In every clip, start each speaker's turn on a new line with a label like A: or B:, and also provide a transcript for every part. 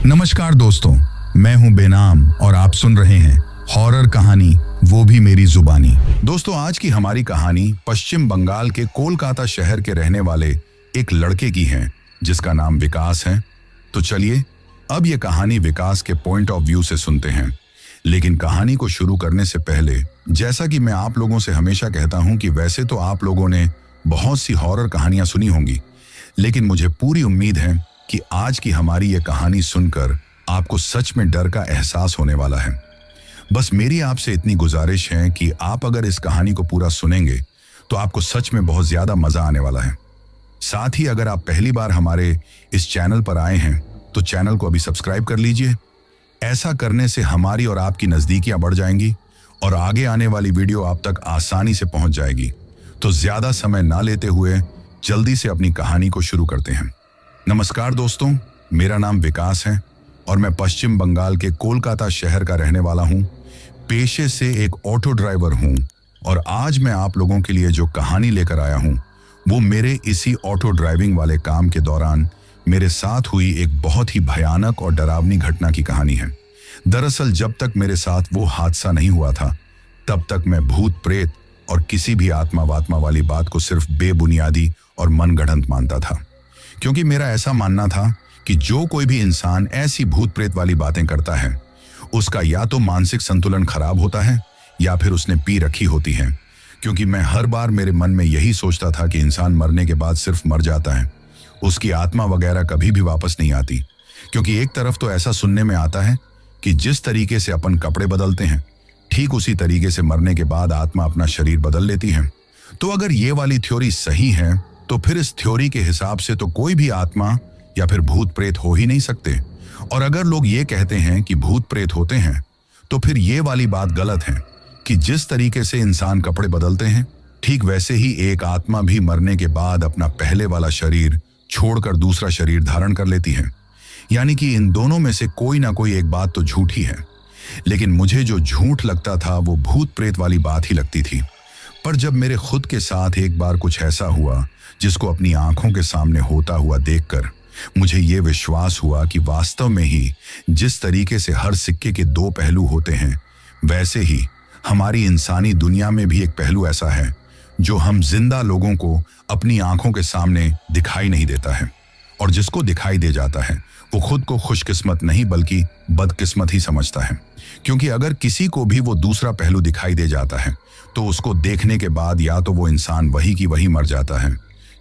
A: नमस्कार दोस्तों, मैं हूं बेनाम और आप सुन रहे हैं हॉरर कहानी, वो भी मेरी जुबानी। दोस्तों, आज की हमारी कहानी पश्चिम बंगाल के कोलकाता शहर के रहने वाले एक लड़के की है जिसका नाम विकास है। तो चलिए अब ये कहानी विकास के पॉइंट ऑफ व्यू से सुनते हैं। लेकिन कहानी को शुरू करने से पहले, जैसा कि मैं आप लोगों से हमेशा कहता हूं कि वैसे तो आप लोगों ने बहुत सी हॉरर कहानियां सुनी होंगी, लेकिन मुझे पूरी उम्मीद है कि आज की हमारी ये कहानी सुनकर आपको सच में डर का एहसास होने वाला है। बस मेरी आपसे इतनी गुजारिश है कि आप अगर इस कहानी को पूरा सुनेंगे तो आपको सच में बहुत ज्यादा मजा आने वाला है। साथ ही अगर आप पहली बार हमारे इस चैनल पर आए हैं तो चैनल को अभी सब्सक्राइब कर लीजिए। ऐसा करने से हमारी और आपकी नजदीकियां बढ़ जाएंगी और आगे आने वाली वीडियो आप तक आसानी से पहुंच जाएगी। तो ज्यादा समय ना लेते हुए जल्दी से अपनी कहानी को शुरू करते हैं। नमस्कार दोस्तों, मेरा नाम विकास है और मैं पश्चिम बंगाल के कोलकाता शहर का रहने वाला हूं। पेशे से एक ऑटो ड्राइवर हूं और आज मैं आप लोगों के लिए जो कहानी लेकर आया हूं वो मेरे इसी ऑटो ड्राइविंग वाले काम के दौरान मेरे साथ हुई एक बहुत ही भयानक और डरावनी घटना की कहानी है। दरअसल जब तक मेरे साथ वो हादसा नहीं हुआ था तब तक मैं भूत प्रेत और किसी भी आत्मा वात्मा वाली बात को सिर्फ बेबुनियादी और मनगढ़ंत मानता था, क्योंकि मेरा ऐसा मानना था कि जो कोई भी इंसान ऐसी भूत प्रेत वाली बातें करता है उसका या तो मानसिक संतुलन खराब होता है या फिर उसने पी रखी होती है। क्योंकि मैं हर बार मेरे मन में यही सोचता था कि इंसान मरने के बाद सिर्फ मर जाता है, उसकी आत्मा वगैरह कभी भी वापस नहीं आती। क्योंकि एक तरफ तो ऐसा सुनने में आता है कि जिस तरीके से अपन कपड़े बदलते हैं ठीक उसी तरीके से मरने के बाद आत्मा अपना शरीर बदल लेती है। तो अगर ये वाली थ्योरी सही है तो फिर इस थ्योरी के हिसाब से तो कोई भी आत्मा या फिर भूत प्रेत हो ही नहीं सकते। और अगर लोग ये कहते हैं कि भूत प्रेत होते हैं तो फिर ये वाली बात गलत है कि जिस तरीके से इंसान कपड़े बदलते हैं ठीक वैसे ही एक आत्मा भी मरने के बाद अपना पहले वाला शरीर छोड़कर दूसरा शरीर धारण कर लेती है। यानी कि इन दोनों में से कोई ना कोई एक बात तो झूठी है। लेकिन मुझे जो झूठ लगता था वो भूत प्रेत वाली बात ही लगती थी। पर जब मेरे खुद के साथ एक बार कुछ ऐसा हुआ जिसको अपनी आंखों के सामने होता हुआ देखकर मुझे ये विश्वास हुआ कि वास्तव में ही जिस तरीके से हर सिक्के के दो पहलू होते हैं वैसे ही हमारी इंसानी दुनिया में भी एक पहलू ऐसा है जो हम जिंदा लोगों को अपनी आंखों के सामने दिखाई नहीं देता है। और जिसको दिखाई दे जाता है वो खुद को खुशकिस्मत नहीं बल्कि बदकिस्मत ही समझता है। क्योंकि अगर किसी को भी वो दूसरा पहलू दिखाई दे जाता है तो उसको देखने के बाद या तो वो इंसान वही की वही मर जाता है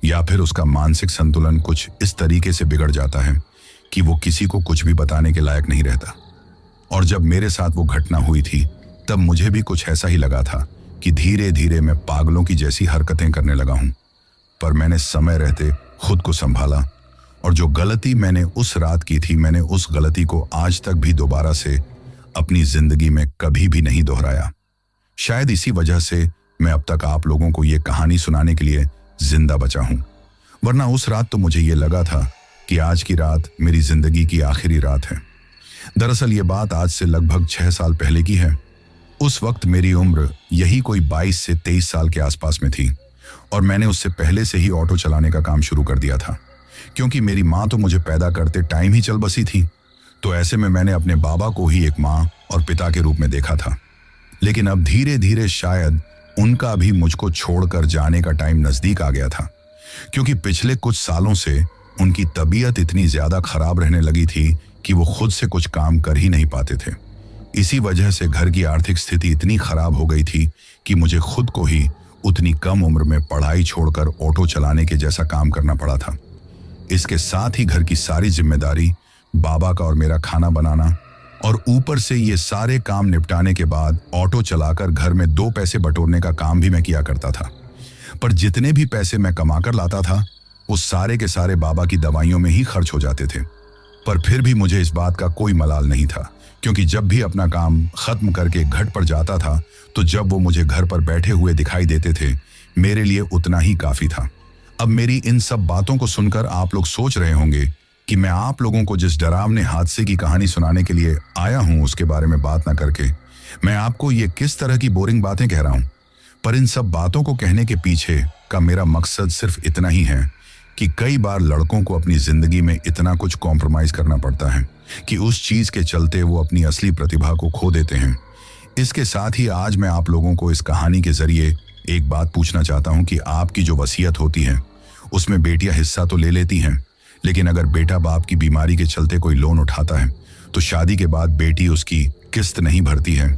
A: या फिर उसका मानसिक संतुलन कुछ इस तरीके से बिगड़ जाता है कि वो किसी को कुछ भी बताने के लायक नहीं रहता। और जब मेरे साथ वो घटना हुई थी तब मुझे भी कुछ ऐसा ही लगा था कि धीरे धीरे मैं पागलों की जैसी हरकतें करने लगा हूं। पर मैंने समय रहते खुद को संभाला और जो गलती मैंने उस रात की थी मैंने उस गलती को आज तक भी दोबारा से अपनी जिंदगी में कभी भी नहीं दोहराया। शायद इसी वजह से मैं अब तक आप लोगों को ये कहानी सुनाने के लिए जिंदा बचा हूं। वरना उस रात तो मुझे ये लगा था कि आज की रात मेरी जिंदगी की आखिरी रात है। दरअसल ये बात आज से लगभग 6 साल पहले की है। उस वक्त मेरी उम्र यही कोई 22 से 23 साल के आसपास में थी और मैंने उससे पहले से ही ऑटो चलाने का काम शुरू कर दिया था। क्योंकि मेरी माँ तो मुझे पैदा करते टाइम ही चल बसी थी, तो ऐसे में मैंने अपने बाबा को ही एक माँ और पिता के रूप में देखा था। लेकिन अब धीरे धीरे शायद उनका भी मुझको छोड़कर जाने का टाइम नजदीक आ गया था। क्योंकि पिछले कुछ सालों से उनकी तबीयत इतनी ज्यादा खराब रहने लगी थी कि वो खुद से कुछ काम कर ही नहीं पाते थे। इसी वजह से घर की आर्थिक स्थिति इतनी खराब हो गई थी कि मुझे खुद को ही उतनी कम उम्र में पढ़ाई छोड़कर ऑटो चलाने के जैसा काम करना पड़ा था। इसके साथ ही घर की सारी जिम्मेदारी, बाबा का और मेरा खाना बनाना और ऊपर से ये सारे काम निपटाने के बाद ऑटो चलाकर घर में 2 पैसे बटोरने का काम भी मैं किया करता था। पर जितने भी पैसे मैं कमाकर लाता था वो सारे के सारे बाबा की दवाइयों में ही खर्च हो जाते थे। पर फिर भी मुझे इस बात का कोई मलाल नहीं था, क्योंकि जब भी अपना काम खत्म करके घट पर जाता था तो जब वो मुझे घर पर बैठे हुए दिखाई देते थे मेरे लिए उतना ही काफी था। अब मेरी इन सब बातों को सुनकर आप लोग सोच रहे होंगे कि मैं आप लोगों को जिस डरावने हादसे की कहानी सुनाने के लिए आया हूं उसके बारे में बात ना करके मैं आपको ये किस तरह की बोरिंग बातें कह रहा हूं। पर इन सब बातों को कहने के पीछे का मेरा मकसद सिर्फ इतना ही है कि कई बार लड़कों को अपनी जिंदगी में इतना कुछ कॉम्प्रोमाइज करना पड़ता है कि उस चीज के चलते वो अपनी असली प्रतिभा को खो देते हैं। इसके साथ ही आज मैं आप लोगों को इस कहानी के जरिए एक बात पूछना चाहता हूं कि आपकी जो वसीयत होती है उसमें बेटियां हिस्सा तो ले लेती हैं, लेकिन अगर बेटा बाप की बीमारी के चलते कोई लोन उठाता है तो शादी के बाद बेटी उसकी किस्त नहीं भरती है।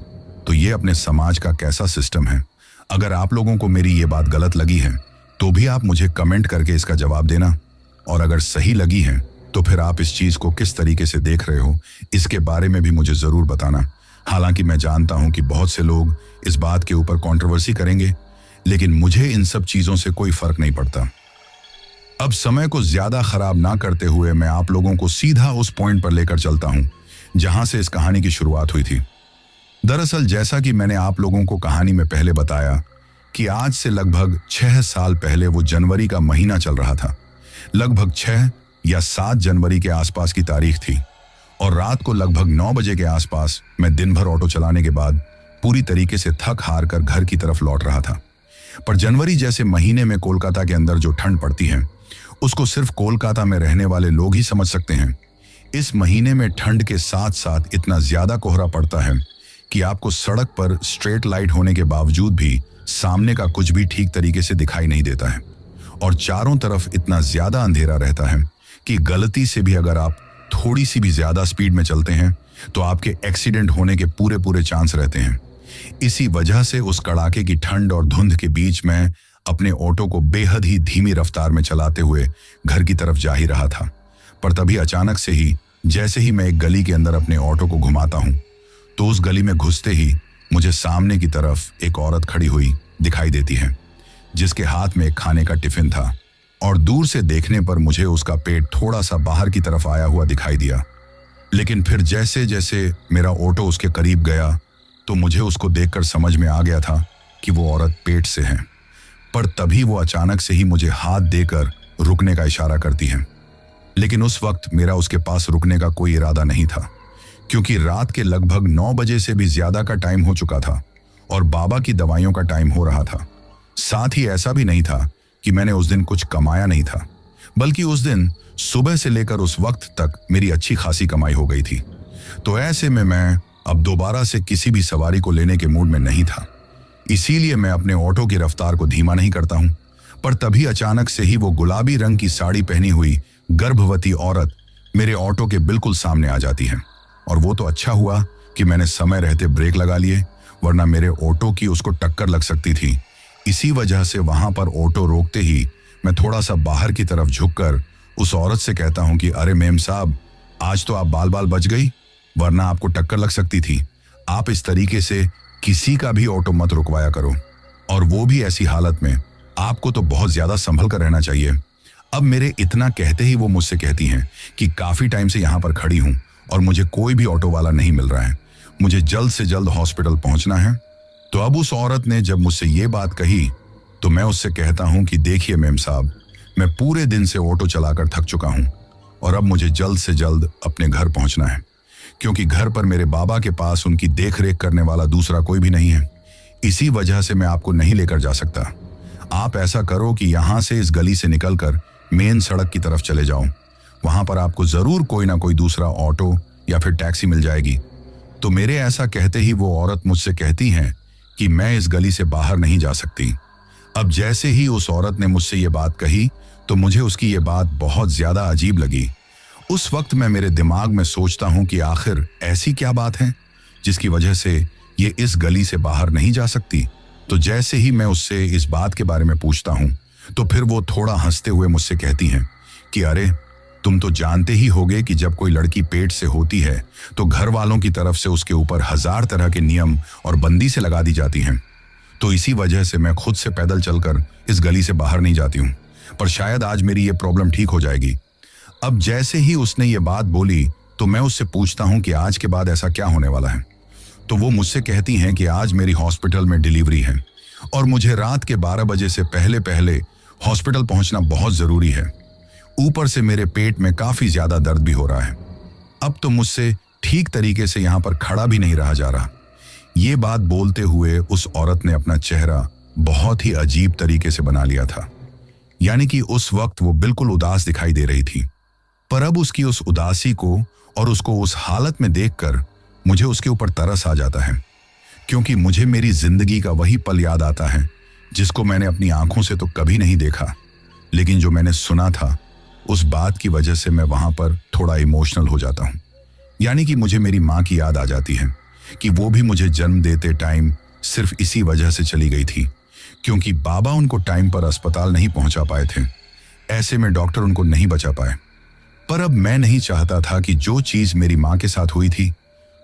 A: तो ये अपने समाज का कैसा सिस्टम है? अगर आप लोगों को मेरी ये बात गलत लगी है तो भी आप मुझे कमेंट करके इसका जवाब देना, और अगर सही लगी है तो फिर आप इस चीज को किस तरीके से देख रहे हो इसके बारे में भी मुझे जरूर बताना। हालांकि मैं जानता हूं कि बहुत से लोग इस बात के ऊपर कंट्रोवर्सी करेंगे, लेकिन मुझे इन सब चीजों से कोई फर्क नहीं पड़ता। अब समय को ज्यादा खराब ना करते हुए मैं आप लोगों को सीधा उस पॉइंट पर लेकर चलता हूं जहां से इस कहानी की शुरुआत हुई थी। दरअसल जैसा कि मैंने आप लोगों को कहानी में पहले बताया कि आज से लगभग 6 साल पहले वो जनवरी का महीना चल रहा था। लगभग 6 या 7 जनवरी के आसपास की तारीख थी और रात को लगभग 9 बजे के आसपास मैं दिन भर ऑटो चलाने के बाद पूरी तरीके से थक हार कर घर की तरफ लौट रहा था। पर जनवरी जैसे महीने में कोलकाता के अंदर जो ठंड पड़ती है उसको सिर्फ कोलकाता में रहने वाले लोग ही समझ सकते हैं। इस महीने में ठंड के साथ साथ इतना ज्यादा कोहरा पड़ता है कि आपको सड़क पर स्ट्रेट लाइट होने के बावजूद भी सामने का कुछ भी ठीक तरीके से दिखाई नहीं देता है, और चारों तरफ इतना ज्यादा अंधेरा रहता है कि गलती से भी अगर आप थोड़ी सी भी ज्यादा स्पीड में चलते हैं तो आपके एक्सीडेंट होने के पूरे पूरे चांस रहते हैं। इसी वजह से उस कड़ाके की ठंड और धुंध के बीच में अपने ऑटो को बेहद ही धीमी रफ्तार में चलाते हुए घर की तरफ जा ही रहा था। पर तभी अचानक से ही जैसे ही मैं एक गली के अंदर अपने ऑटो को घुमाता हूं तो उस गली में घुसते ही मुझे सामने की तरफ एक औरत खड़ी हुई दिखाई देती है, जिसके हाथ में एक खाने का टिफिन था, और दूर से देखने पर मुझे उसका पेट थोड़ा सा बाहर की तरफ आया हुआ दिखाई दिया। लेकिन फिर जैसे जैसे मेरा ऑटो उसके करीब गया तो मुझे उसको देखकर समझ में आ गया था कि वो औरत पेट से है। पर तभी वो अचानक से ही मुझे हाथ देकर रुकने का इशारा करती है, लेकिन उस वक्त मेरा उसके पास रुकने का कोई इरादा नहीं था, क्योंकि रात के लगभग 9 बजे से भी ज्यादा का टाइम हो चुका था और बाबा की दवाइयों का टाइम हो रहा था। साथ ही ऐसा भी नहीं था कि मैंने उस दिन कुछ कमाया नहीं था, बल्कि उस दिन सुबह से लेकर उस वक्त तक मेरी अच्छी खासी कमाई हो गई थी। तो ऐसे में मैं अब दोबारा से किसी भी सवारी को लेने के मूड में नहीं था, इसीलिए मैं अपने ऑटो की रफ्तार को धीमा नहीं करता हूं। पर तभी अचानक से ही वो गुलाबी रंग की साड़ी पहनी हुई गर्भवती औरत मेरे ऑटो के बिल्कुल सामने आ जाती है। और वो तो अच्छा हुआ कि मैंने समय रहते ब्रेक लगा लिए, वरना मेरे ऑटो की उसको टक्कर लग सकती थी। इसी वजह से वहां पर ऑटो रोकते ही मैं थोड़ा सा बाहर की तरफ झुककर उस औरत से कहता हूं कि अरे मेम साहब, आज तो आप बाल बाल बच गई, वरना आपको टक्कर लग सकती थी। आप इस तरीके से किसी का भी ऑटो मत रुकवाया करो, और वो भी ऐसी हालत में। आपको तो बहुत ज्यादा संभल कर रहना चाहिए। अब मेरे इतना कहते ही वो मुझसे कहती हैं कि काफी टाइम से यहाँ पर खड़ी हूँ और मुझे कोई भी ऑटो वाला नहीं मिल रहा है, मुझे जल्द से जल्द हॉस्पिटल पहुंचना है। तो अब उस औरत ने जब मुझसे ये बात कही तो मैं उससे कहता हूं कि देखिए मेम साहब, मैं पूरे दिन से ऑटो चलाकर थक चुका हूं और अब मुझे जल्द से जल्द अपने घर पहुंचना है, क्योंकि घर पर मेरे बाबा के पास उनकी देखरेख करने वाला दूसरा कोई भी नहीं है। इसी वजह से मैं आपको नहीं लेकर जा सकता। आप ऐसा करो कि यहां से इस गली से निकलकर मेन सड़क की तरफ चले जाओ, वहां पर आपको जरूर कोई ना कोई दूसरा ऑटो या फिर टैक्सी मिल जाएगी। तो मेरे ऐसा कहते ही वो औरत मुझसे कहती हैं कि मैं इस गली से बाहर नहीं जा सकती। अब जैसे ही उस औरत ने मुझसे ये बात कही तो मुझे उसकी ये बात बहुत ज्यादा अजीब लगी। उस वक्त मैं मेरे दिमाग में सोचता हूं कि आखिर ऐसी क्या बात है जिसकी वजह से ये इस गली से बाहर नहीं जा सकती। तो जैसे ही मैं उससे इस बात के बारे में पूछता हूं तो फिर वो थोड़ा हंसते हुए मुझसे कहती हैं कि अरे तुम तो जानते ही होगे कि जब कोई लड़की पेट से होती है तो घर वालों की तरफ से उसके ऊपर 1000 तरह के नियम और बंदी से लगा दी जाती हैं। तो इसी वजह से मैं खुद से पैदल चलकर इस गली से बाहर नहीं जाती हूँ, पर शायद आज मेरी ये प्रॉब्लम ठीक हो जाएगी। अब जैसे ही उसने ये बात बोली तो मैं उससे पूछता हूँ कि आज के बाद ऐसा क्या होने वाला है। तो वो मुझसे कहती हैं कि आज मेरी हॉस्पिटल में डिलीवरी है और मुझे रात के 12 बजे से पहले पहले हॉस्पिटल पहुंचना बहुत जरूरी है। ऊपर से मेरे पेट में काफी ज्यादा दर्द भी हो रहा है। अब तो मुझसे ठीक तरीके से यहाँ पर खड़ा भी नहीं रहा जा रहा। ये बात बोलते हुए उस औरत ने अपना चेहरा बहुत ही अजीब तरीके से बना लिया था। यानी कि उस वक्त वो बिल्कुल उदास दिखाई दे रही थी, पर अब उसकी उस उदासी को और उसको उस हालत में देखकर मुझे उसके ऊपर तरस आ जाता है, क्योंकि मुझे मेरी जिंदगी का वही पल याद आता है जिसको मैंने अपनी आंखों से तो कभी नहीं देखा, लेकिन जो मैंने सुना था उस बात की वजह से मैं वहां पर थोड़ा इमोशनल हो जाता हूं। यानी कि मुझे मेरी माँ की याद आ जाती है कि वो भी मुझे जन्म देते टाइम सिर्फ इसी वजह से चली गई थी, क्योंकि बाबा उनको टाइम पर अस्पताल नहीं पहुंचा पाए थे। ऐसे में डॉक्टर उनको नहीं बचा पाए। पर अब मैं नहीं चाहता था कि जो चीज मेरी माँ के साथ हुई थी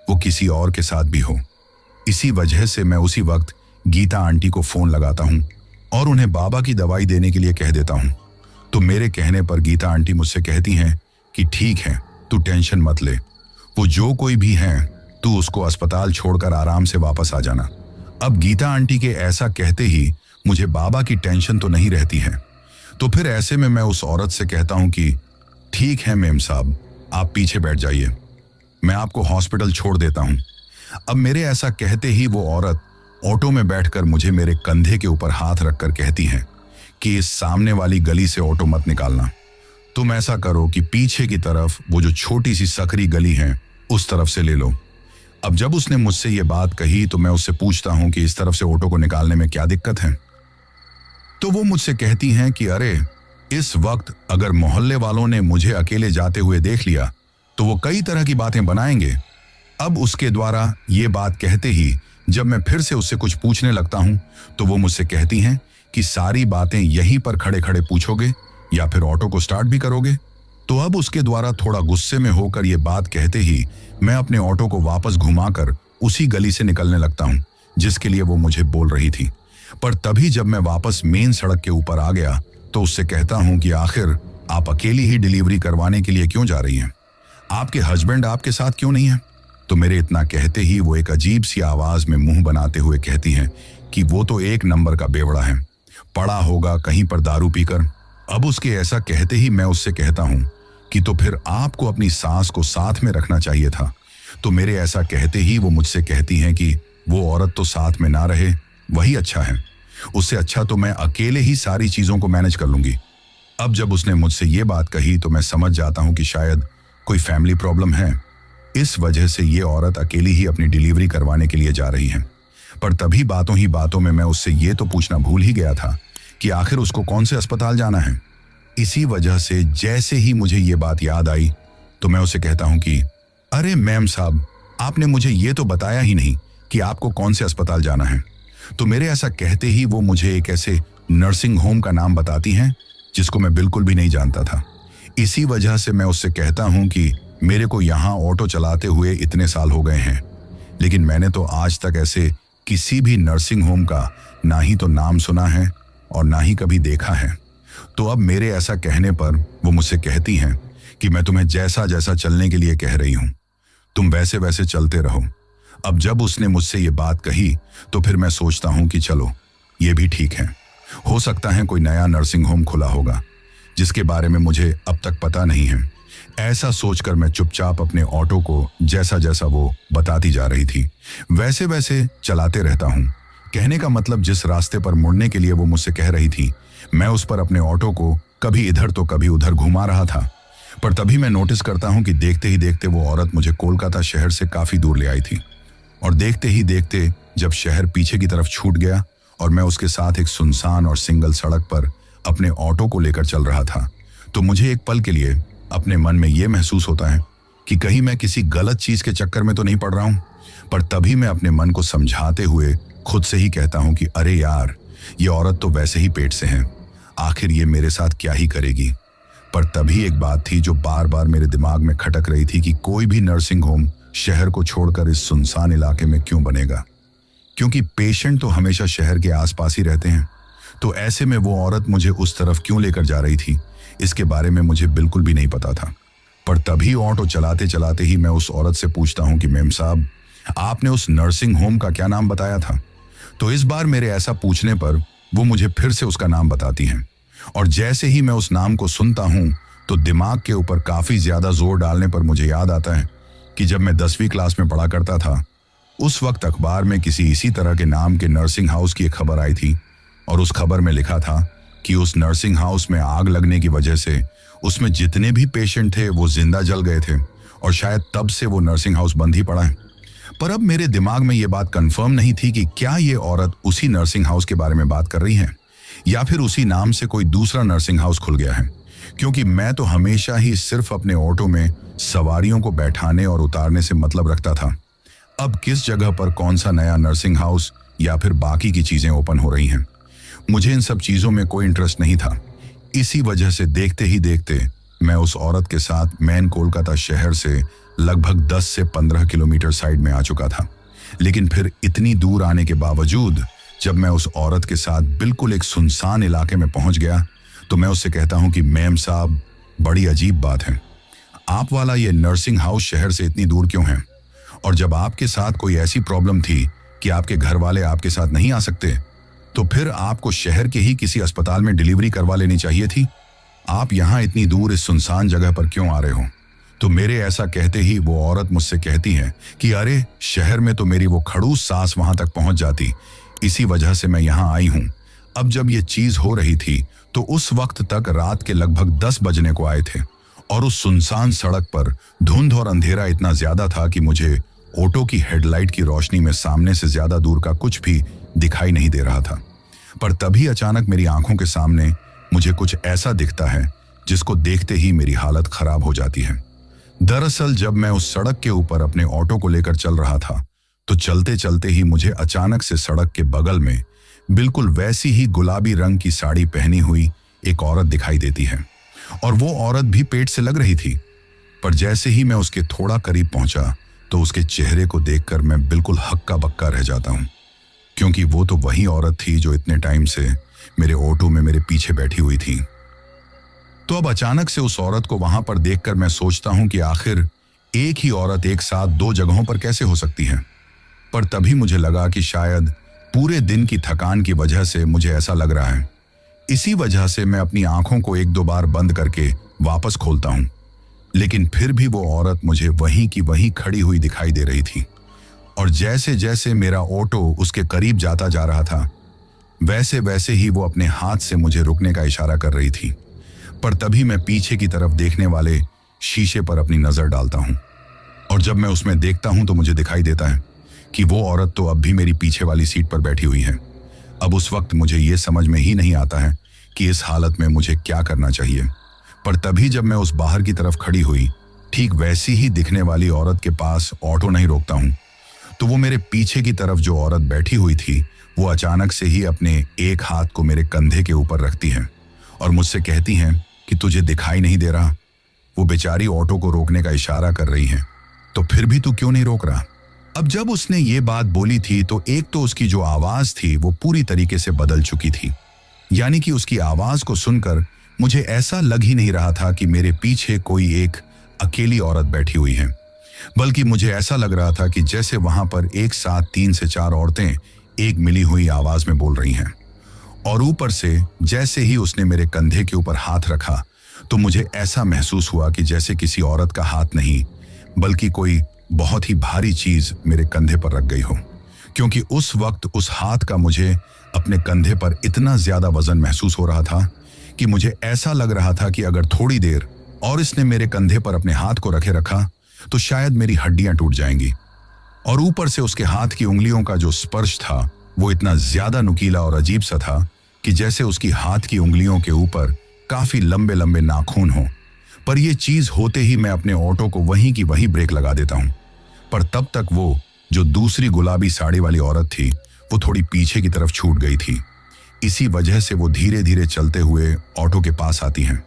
A: वो किसी और के साथ भी हो। इसी वजह से मैं उसी वक्त गीता आंटी को फोन लगाता हूँ और उन्हें बाबा की दवाई देने के लिए कह देता हूँ। तो मेरे कहने पर गीता आंटी मुझसे कहती हैं कि ठीक है, तू टेंशन मत ले, वो जो कोई भी है तू उसको अस्पताल छोड़कर आराम से वापस आ जाना। अब गीता आंटी के ऐसा कहते ही मुझे बाबा की टेंशन तो नहीं रहती है। तो फिर ऐसे में मैं उस औरत से कहता हूं कि ठीक है मेम साहब, आप पीछे बैठ जाइए, मैं आपको हॉस्पिटल छोड़ देता हूं। अब मेरे ऐसा कहते ही वो औरत ऑटो में बैठकर मुझे मेरे कंधे के ऊपर हाथ रखकर कहती है कि इस सामने वाली गली से ऑटो मत निकालना, तुम ऐसा करो कि पीछे की तरफ वो जो छोटी सी सकरी गली है उस तरफ से ले लो। अब जब उसने मुझसे ये बात कही तो मैं उससे पूछता हूं कि इस तरफ से ऑटो को निकालने में क्या दिक्कत है। तो वो मुझसे कहती हैं कि अरे, इस वक्त अगर मोहल्ले वालों ने मुझे अकेले जाते हुए देख लिया तो वो कई तरह की बातें बनाएंगे। अब उसके द्वारा ये बात कहते ही जब मैं फिर से उससे कुछ पूछने लगता हूं तो वो मुझसे कहती हैं कि सारी बातें यहीं पर खड़े खड़े पूछोगे या फिर ऑटो को स्टार्ट भी करोगे। तो अब उसके द्वारा थोड़ा गुस्से में होकर ये बात कहते ही मैं अपने ऑटो को वापस घुमाकर उसी गली से निकलने लगता हूं जिसके लिए वो मुझे बोल रही थी। पर तभी जब मैं वापस मेन सड़क के ऊपर आ गया तो उससे कहता हूं कि आखिर आप अकेली ही डिलीवरी करवाने के लिए क्यों जा रही हैं? आपके हस्बैंड आपके साथ क्यों नहीं है? तो मेरे इतना कहते ही वो एक अजीब सी आवाज में मुंह बनाते हुए कहती हैं कि वो तो एक नंबर का बेवड़ा है, पड़ा होगा कहीं पर दारू पीकर। अब उसके ऐसा कहते ही मैं उससे कहता हूं कि तो फिर आपको अपनी सास को साथ में रखना चाहिए था। तो मेरे ऐसा कहते ही वो मुझसे कहती हैं कि वो औरत तो साथ में ना रहे वही अच्छा है, उससे अच्छा तो मैं अकेले ही सारी चीजों को मैनेज कर लूंगी। अब जब उसने मुझसे ये बात कही तो मैं समझ जाता हूं कि शायद कोई फैमिली प्रॉब्लम है, इस वजह से ये औरत अकेली ही अपनी डिलीवरी करवाने के लिए जा रही है। पर तभी बातों ही बातों में मैं उससे ये तो पूछना भूल ही गया था कि आखिर उसको कौन से अस्पताल जाना है। इसी वजह से जैसे ही मुझे ये बात याद आई तो मैं उसे कहता हूं कि अरे मैम साहब, आपने मुझे ये तो बताया ही नहीं कि आपको कौन से अस्पताल जाना है। तो मेरे ऐसा कहते ही वो मुझे एक ऐसे नर्सिंग होम का नाम बताती हैं जिसको मैं बिल्कुल भी नहीं जानता था। इसी वजह से मैं उससे कहता हूं कि मेरे को यहाँ ऑटो चलाते हुए इतने साल हो गए हैं, लेकिन मैंने तो आज तक ऐसे किसी भी नर्सिंग होम का ना ही तो नाम सुना है और ना ही कभी देखा है। तो अब मेरे ऐसा कहने पर वो मुझसे कहती हैं कि मैं तुम्हें जैसा जैसा चलने के लिए कह रही हूं तुम वैसे वैसे चलते रहो। अब जब उसने मुझसे ये बात कही तो फिर मैं सोचता हूं कि चलो ये भी ठीक है, हो सकता है कोई नया नर्सिंग होम खुला होगा जिसके बारे में मुझे अब तक पता नहीं है। ऐसा सोचकर मैं चुपचाप अपने ऑटो को जैसा जैसा वो बताती जा रही थी वैसे वैसे चलाते रहता हूं। कहने का मतलब जिस रास्ते पर मुड़ने के लिए वो मुझसे कह रही थी मैं उस पर अपने ऑटो को कभी इधर तो कभी उधर घुमा रहा था। पर तभी मैं नोटिस करता हूं कि देखते ही देखते वो औरत मुझे कोलकाता शहर से काफी दूर ले आई थी और देखते ही देखते जब शहर पीछे की तरफ छूट गया और मैं उसके साथ एक सुनसान और सिंगल सड़क पर अपने ऑटो को लेकर चल रहा था तो मुझे एक पल के लिए अपने मन में यह महसूस होता है कि कहीं मैं किसी गलत चीज के चक्कर में तो नहीं पड़ रहा हूं। पर तभी मैं अपने मन को समझाते हुए खुद से ही कहता हूं कि अरे यार, ये औरत तो वैसे ही पेट से है, आखिर ये मेरे साथ क्या ही करेगी। पर तभी एक बात थी जो बार बार मेरे दिमाग में खटक रही थी कि कोई भी नर्सिंग होम शहर को छोड़कर इस सुनसान इलाके में क्यों बनेगा, क्योंकि पेशेंट तो हमेशा शहर के आसपास ही रहते हैं। तो ऐसे में वो औरत मुझे उस तरफ क्यों लेकर जा रही थी इसके बारे में मुझे बिल्कुल भी नहीं पता था। पर तभी ऑटो चलाते चलाते ही मैं उस औरत से पूछता हूं कि मैम साहब, आपने उस नर्सिंग होम का क्या नाम बताया था? तो इस बार मेरे ऐसा पूछने पर वो मुझे फिर से उसका नाम बताती हैं और जैसे ही मैं उस नाम को सुनता हूं तो दिमाग के ऊपर काफी ज्यादा जोर डालने पर मुझे याद आता है कि जब मैं 10वीं क्लास में पढ़ा करता था, उस वक्त अखबार में किसी इसी तरह के नाम के नर्सिंग हाउस की एक खबर आई थी। और उस खबर में लिखा था कि उस नर्सिंग हाउस में आग लगने की वजह से उसमें जितने भी पेशेंट थे वो जिंदा जल गए थे और शायद तब से वो नर्सिंग हाउस बंद ही पड़ा है। पर अब मेरे दिमाग में ये बात कंफर्म नहीं थी कि क्या ये औरत उसी नर्सिंग हाउस के बारे में बात कर रही है या फिर उसी नाम से कोई दूसरा नर्सिंग हाउस खुल गया है, क्योंकि मैं तो हमेशा ही सिर्फ अपने ऑटो में सवारियों को बैठाने और उतारने से मतलब रखता था। अब किस जगह पर कौन सा नया नर्सिंग हाउस या फिर बाकी की चीजें ओपन हो रही हैं, मुझे इन सब चीजों में कोई इंटरेस्ट नहीं था। इसी वजह से देखते ही देखते मैं उस औरत के साथ मेन कोलकाता शहर से लगभग 10 से 15 किलोमीटर साइड में आ चुका था। लेकिन फिर इतनी दूर आने के बावजूद जब मैं उस औरत के साथ बिल्कुल एक सुनसान इलाके में पहुंच गया तो मैं उससे कहता हूं कि मैम साहब, बड़ी अजीब बात है, आप वाला ये नर्सिंग हाउस शहर से इतनी दूर क्यों है? और जब आपके साथ कोई ऐसी प्रॉब्लम थी कि आपके घर वाले आपके साथ नहीं आ सकते तो फिर आपको शहर के ही किसी अस्पताल में डिलीवरी करवा लेनी चाहिए थी। आप यहाँ इतनी दूर इस सुनसान जगह पर क्यों आ रहे हो? तो मेरे ऐसा कहते ही वो औरत मुझसे कहती है कि अरे, शहर में तो मेरी वो खड़ूस सास वहां तक पहुंच जाती, इसी वजह से मैं यहाँ आई हूँ। अब जब ये चीज हो रही थी तो उस वक्त तक रात के लगभग 10 बजने को आए थे और उस सुनसान सड़क पर धुंध और अंधेरा इतना ज्यादा था कि मुझे ऑटो की हेडलाइट की रोशनी में सामने से ज्यादा दूर का कुछ भी दिखाई नहीं दे रहा था। पर तभी अचानक मेरी आंखों के सामने मुझे कुछ ऐसा दिखता है जिसको देखते ही मेरी हालत खराब हो जाती है। दरअसल जब मैं उस सड़क के ऊपर अपने ऑटो को लेकर चल रहा था तो चलते चलते ही मुझे अचानक से सड़क के बगल में बिल्कुल वैसी ही गुलाबी रंग की साड़ी पहनी हुई एक औरत दिखाई देती है और वो औरत भी पेट से लग रही थी। पर जैसे ही मैं उसके थोड़ा करीब पहुंचा तो उसके चेहरे को देखकर मैं बिल्कुल हक्का बक्का रह जाता हूं, क्योंकि वो तो वही औरत थी जो इतने टाइम से मेरे ऑटो में मेरे पीछे बैठी हुई थी। तो अब अचानक से उस औरत को वहां पर देखकर मैं सोचता हूं कि आखिर एक ही औरत एक साथ 2 जगहों पर कैसे हो सकती है। पर तभी मुझे लगा कि शायद पूरे दिन की थकान की वजह से मुझे ऐसा लग रहा है। इसी वजह से मैं अपनी आंखों को 1-2 बार बंद करके वापस खोलता हूं, लेकिन फिर भी वो औरत मुझे वहीं की वहीं खड़ी हुई दिखाई दे रही थी और जैसे जैसे मेरा ऑटो उसके करीब जाता जा रहा था वैसे वैसे ही वो अपने हाथ से मुझे रुकने का इशारा कर रही थी। पर तभी मैं पीछे की तरफ देखने वाले शीशे पर अपनी नजर डालता हूं और जब मैं उसमें देखता हूं तो मुझे दिखाई देता है कि वो औरत तो अब भी मेरी पीछे वाली सीट पर बैठी हुई है। अब उस वक्त मुझे ये समझ में ही नहीं आता है कि इस हालत में मुझे क्या करना चाहिए। पर तभी जब मैं उस बाहर की तरफ खड़ी हुई ठीक वैसी ही दिखने वाली औरत के पास ऑटो नहीं रोकता हूं तो वो मेरे पीछे की तरफ जो औरत बैठी हुई थी वो अचानक से ही अपने एक हाथ को मेरे कंधे के ऊपर रखती है और मुझसे कहती हैं कि तुझे दिखाई नहीं दे रहा? वो बेचारी ऑटो को रोकने का इशारा कर रही है, तो फिर भी तू क्यों नहीं रोक रहा? अब जब उसने ये बात बोली थी तो एक तो उसकी जो आवाज थी वो पूरी तरीके से बदल चुकी थी, यानी कि उसकी आवाज को सुनकर मुझे ऐसा लग ही नहीं रहा था कि मेरे पीछे कोई एक अकेली औरत बैठी हुई है, बल्कि मुझे ऐसा लग रहा था कि जैसे वहां पर एक साथ 3 से 4 औरतें एक मिली हुई आवाज में बोल रही हैं। और ऊपर से जैसे ही उसने मेरे कंधे के ऊपर हाथ रखा तो मुझे ऐसा महसूस हुआ कि जैसे किसी औरत का हाथ नहीं बल्कि कोई बहुत ही भारी चीज मेरे कंधे पर रख गई हो, क्योंकि उस वक्त उस हाथ का मुझे अपने कंधे पर इतना ज्यादा वजन महसूस हो रहा था कि मुझे ऐसा लग रहा था कि अगर थोड़ी देर और इसने मेरे कंधे पर अपने हाथ को रखा तो शायद मेरी हड्डियां टूट जाएंगी। और ऊपर से उसके हाथ की उंगलियों का जो स्पर्श था वो इतना ज्यादा नुकीला और अजीब सा था कि जैसे उसकी हाथ की उंगलियों के ऊपर काफी लंबे लंबे नाखून हो। पर यह चीज होते ही मैं अपने ऑटो को वहीं की वहीं ब्रेक लगा देता हूं। पर तब तक वो जो दूसरी गुलाबी साड़ी वाली औरत थी वो थोड़ी पीछे की तरफ छूट गई थी। इसी वजह से वो धीरे धीरे चलते हुए ऑटो के पास आती हैं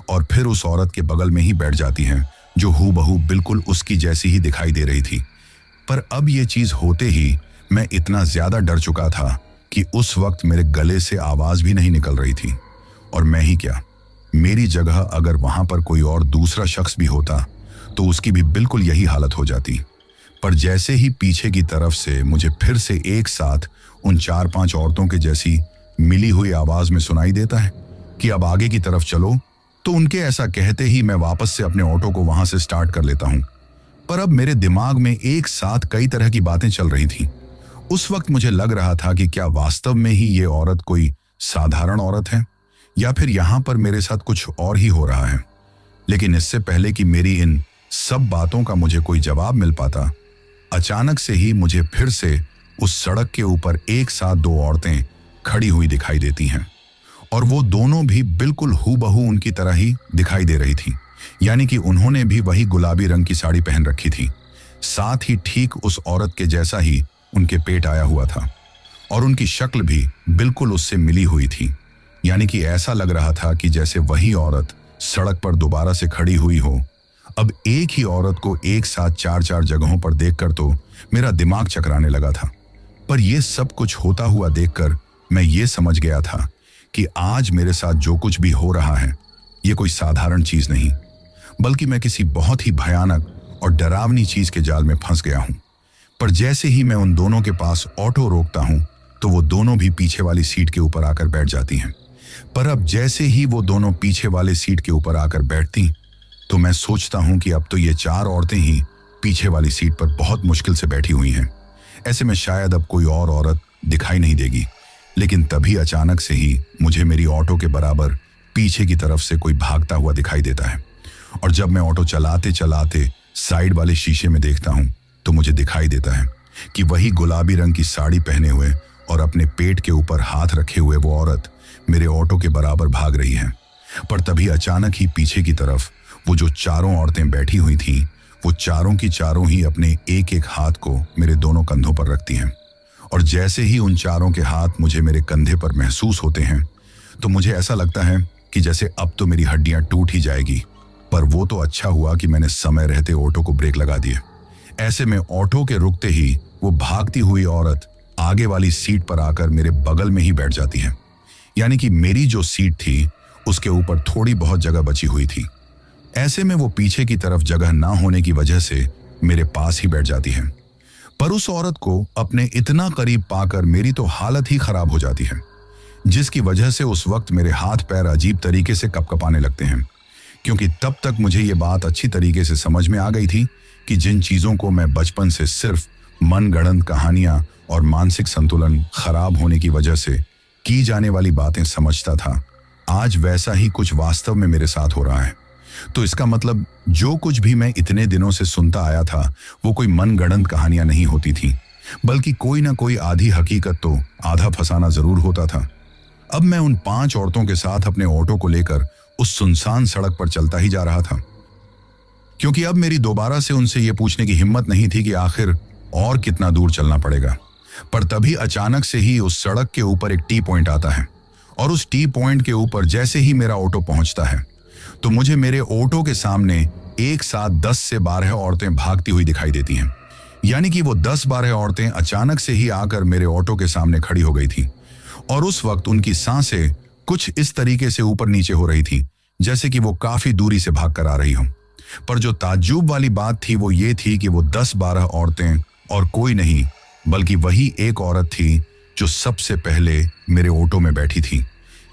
A: और फिर उस औरत के बगल में ही बैठ जाती हैं जो हूबहू बिल्कुल उसकी जैसी ही दिखाई दे रही थी। पर अब ये चीज होते ही मैं इतना ज्यादा डर चुका था कि उस वक्त मेरे गले से आवाज भी नहीं निकल रही थी। और मैं ही क्या, मेरी जगह अगर वहां पर कोई और दूसरा शख्स भी होता तो उसकी भी बिल्कुल यही हालत हो जाती। पर जैसे ही पीछे की तरफ से मुझे फिर से एक साथ उन 4-5 औरतों के जैसी मिली हुई आवाज में सुनाई देता है कि अब आगे की तरफ चलो, तो उनके ऐसा कहते ही मैं वापस से अपने ऑटो को वहां से स्टार्ट कर लेता हूं। पर अब मेरे दिमाग में एक साथ कई तरह की बातें चल रही थी। उस वक्त मुझे लग रहा था कि क्या वास्तव में ही ये औरत कोई साधारण औरत है या फिर यहाँ पर मेरे साथ कुछ और ही हो रहा है। लेकिन इससे पहले कि मेरी इन सब बातों का मुझे कोई जवाब मिल पाता, अचानक से ही मुझे फिर से उस सड़क के ऊपर एक साथ दो औरतें खड़ी हुई दिखाई देती हैं और वो दोनों भी बिल्कुल हूबहू उनकी तरह ही दिखाई दे रही थी। यानी कि उन्होंने भी वही गुलाबी रंग की साड़ी पहन रखी थी। साथ ही ठीक उस औरत के जैसा ही उनके पेट आया हुआ था और उनकी शक्ल भी बिल्कुल उससे मिली हुई थी। यानी कि ऐसा लग रहा था कि जैसे वही औरत सड़क पर दोबारा से खड़ी हुई हो। अब एक ही औरत को एक साथ चार चार जगहों पर देखकर तो मेरा दिमाग चकराने लगा था। पर यह सब कुछ होता हुआ देखकर मैं ये समझ गया था कि आज मेरे साथ जो कुछ भी हो रहा है ये कोई साधारण चीज नहीं, बल्कि मैं किसी बहुत ही भयानक और डरावनी चीज के जाल में फंस गया हूं। पर जैसे ही मैं उन दोनों के पास ऑटो रोकता हूं तो वो दोनों भी पीछे वाली सीट के ऊपर आकर बैठ जाती हैं। पर अब जैसे ही वो दोनों पीछे वाले सीट के ऊपर आकर बैठती तो मैं सोचता हूं कि अब तो ये चार औरतें ही पीछे वाली सीट पर बहुत मुश्किल से बैठी हुई हैं। ऐसे में शायद अब कोई और औरत दिखाई नहीं देगी। लेकिन तभी अचानक से ही मुझे मेरी ऑटो के बराबर पीछे की तरफ से कोई भागता हुआ दिखाई देता है और जब मैं ऑटो चलाते चलाते साइड वाले शीशे में देखता हूं तो मुझे दिखाई देता है कि वही गुलाबी रंग की साड़ी पहने हुए और अपने पेट के ऊपर हाथ रखे हुए वो औरत मेरे ऑटो के बराबर भाग रही है। पर तभी अचानक ही पीछे की तरफ वो जो चारों औरतें बैठी हुई थीं, वो चारों की चारों ही अपने एक एक हाथ को मेरे दोनों कंधों पर रखती हैं और जैसे ही उन चारों के हाथ मुझे मेरे कंधे पर महसूस होते हैं तो मुझे ऐसा लगता है कि जैसे अब तो मेरी हड्डियां टूट ही जाएगी। पर वो तो अच्छा हुआ कि मैंने समय रहते ऑटो को ब्रेक लगा दिए। ऐसे में ऑटो के रुकते ही वो भागती हुई औरत आगे वाली सीट पर आकर मेरे बगल में ही बैठ जाती है। यानी कि मेरी जो सीट थी उसके ऊपर थोड़ी बहुत जगह बची हुई थी। ऐसे में वो पीछे की तरफ जगह ना होने की वजह से मेरे पास ही बैठ जाती है। पर उस औरत को अपने इतना करीब पाकर मेरी तो हालत ही खराब हो जाती है, जिसकी वजह से उस वक्त मेरे हाथ पैर अजीब तरीके से कपकपाने लगते हैं। क्योंकि तब तक मुझे ये बात अच्छी तरीके से समझ में आ गई थी कि जिन चीजों को मैं बचपन से सिर्फ मनगढ़ंत कहानियां और मानसिक संतुलन खराब होने की वजह से की जाने वाली बातें समझता था, आज वैसा ही कुछ वास्तव में मेरे साथ हो रहा है। तो इसका मतलब जो कुछ भी मैं इतने दिनों से सुनता आया था वो कोई मनगढ़ंत कहानियां नहीं होती थी, बल्कि कोई ना कोई आधी हकीकत तो आधा फसाना जरूर होता था। अब मैं उन 5 औरतों के साथ अपने ऑटो को लेकर उस सुनसान सड़क पर चलता ही जा रहा था, क्योंकि अब मेरी दोबारा से उनसे ये पूछने की हिम्मत नहीं थी कि आखिर और कितना दूर चलना पड़ेगा। पर तभी अचानक से ही उस सड़क के ऊपर एक टी पॉइंट आता है और उस टी पॉइंट के ऊपर जैसे ही मेरा ऑटो पहुंचता है तो मुझे मेरे ऑटो के सामने एक साथ 10 से 12 औरतें भागती हुई दिखाई देती हैं। यानी कि वो 10-12 औरतें अचानक से ही आकर मेरे ऑटो के सामने खड़ी हो गई थी और उस वक्त उनकी सांसें कुछ इस तरीके से ऊपर नीचे हो रही थी जैसे कि वो काफी दूरी से भाग कर आ रही हो। पर जो ताज्जुब वाली बात थी वो ये थी कि वो 10-12 औरतें और कोई नहीं बल्कि वही एक औरत थी जो सबसे पहले मेरे ऑटो में बैठी थी।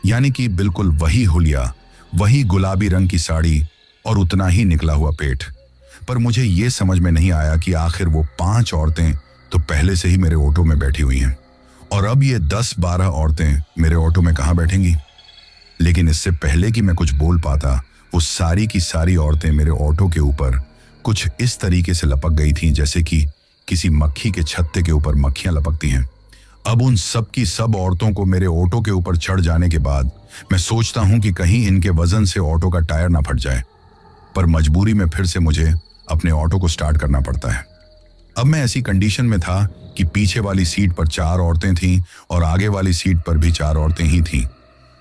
A: यानी कि बिल्कुल वही हुलिया, वही गुलाबी रंग की साड़ी और उतना ही निकला हुआ पेट। पर मुझे ये समझ में नहीं आया कि आखिर वो 5 औरतें तो पहले से ही मेरे ऑटो में बैठी हुई हैं और अब ये 10-12 औरतें मेरे ऑटो में कहाँ बैठेंगी। लेकिन इससे पहले कि मैं कुछ बोल पाता, वो सारी की सारी औरतें मेरे ऑटो के ऊपर कुछ इस तरीके से लपक गई थीं जैसे कि किसी मक्खी के छत्ते के ऊपर मक्खियां लपकती हैं। अब उन सब की सब औरतों को मेरे ऑटो के ऊपर चढ़ जाने के बाद मैं सोचता हूं कि कहीं इनके वजन से ऑटो का टायर ना फट जाए। पर मजबूरी में फिर से मुझे अपने ऑटो को स्टार्ट करना पड़ता है। अब मैं ऐसी कंडीशन में था कि पीछे वाली सीट पर 4 औरतें थीं और आगे वाली सीट पर भी 4 औरतें ही थीं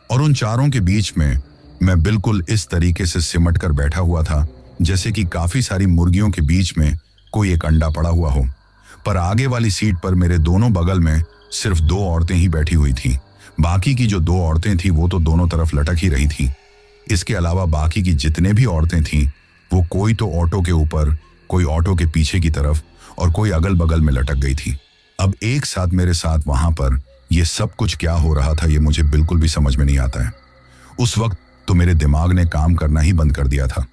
A: और उन चारों के बीच में मैं बिल्कुल इस तरीके से सिमट कर बैठा हुआ था जैसे कि काफी सारी मुर्गियों के बीच में कोई एक अंडा पड़ा हुआ हो। पर आगे वाली सीट पर मेरे दोनों बगल में सिर्फ 2 औरतें ही बैठी हुई थीं। बाकी की जो 2 औरतें थीं वो तो दोनों तरफ लटक ही रही थीं। इसके अलावा बाकी की जितने भी औरतें थीं वो कोई तो ऑटो के ऊपर, कोई ऑटो के पीछे की तरफ और कोई अगल बगल में लटक गई थी। अब एक साथ मेरे साथ वहां पर ये सब कुछ क्या हो रहा था ये मुझे बिल्कुल भी समझ में नहीं आता है। उस वक्त तो मेरे दिमाग ने काम करना ही बंद कर दिया था।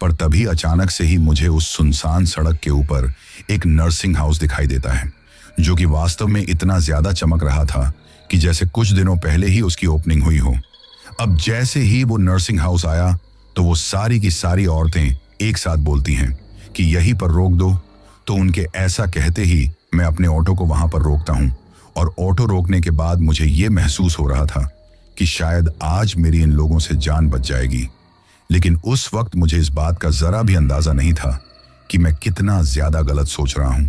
A: पर तभी अचानक से ही मुझे उस सुनसान सड़क के ऊपर एक नर्सिंग हाउस दिखाई देता है जो कि वास्तव में इतना ज्यादा चमक रहा था कि जैसे कुछ दिनों पहले ही उसकी ओपनिंग हुई हो। अब जैसे ही वो नर्सिंग हाउस आया तो वो सारी की सारी औरतें एक साथ बोलती हैं कि यहीं पर रोक दो। तो उनके ऐसा कहते ही मैं अपने ऑटो को वहां पर रोकता हूं और ऑटो रोकने के बाद मुझे ये महसूस हो रहा था कि शायद आज मेरी इन लोगों से जान बच जाएगी। लेकिन उस वक्त मुझे इस बात का जरा भी अंदाजा नहीं था कि मैं कितना ज्यादा गलत सोच रहा हूं,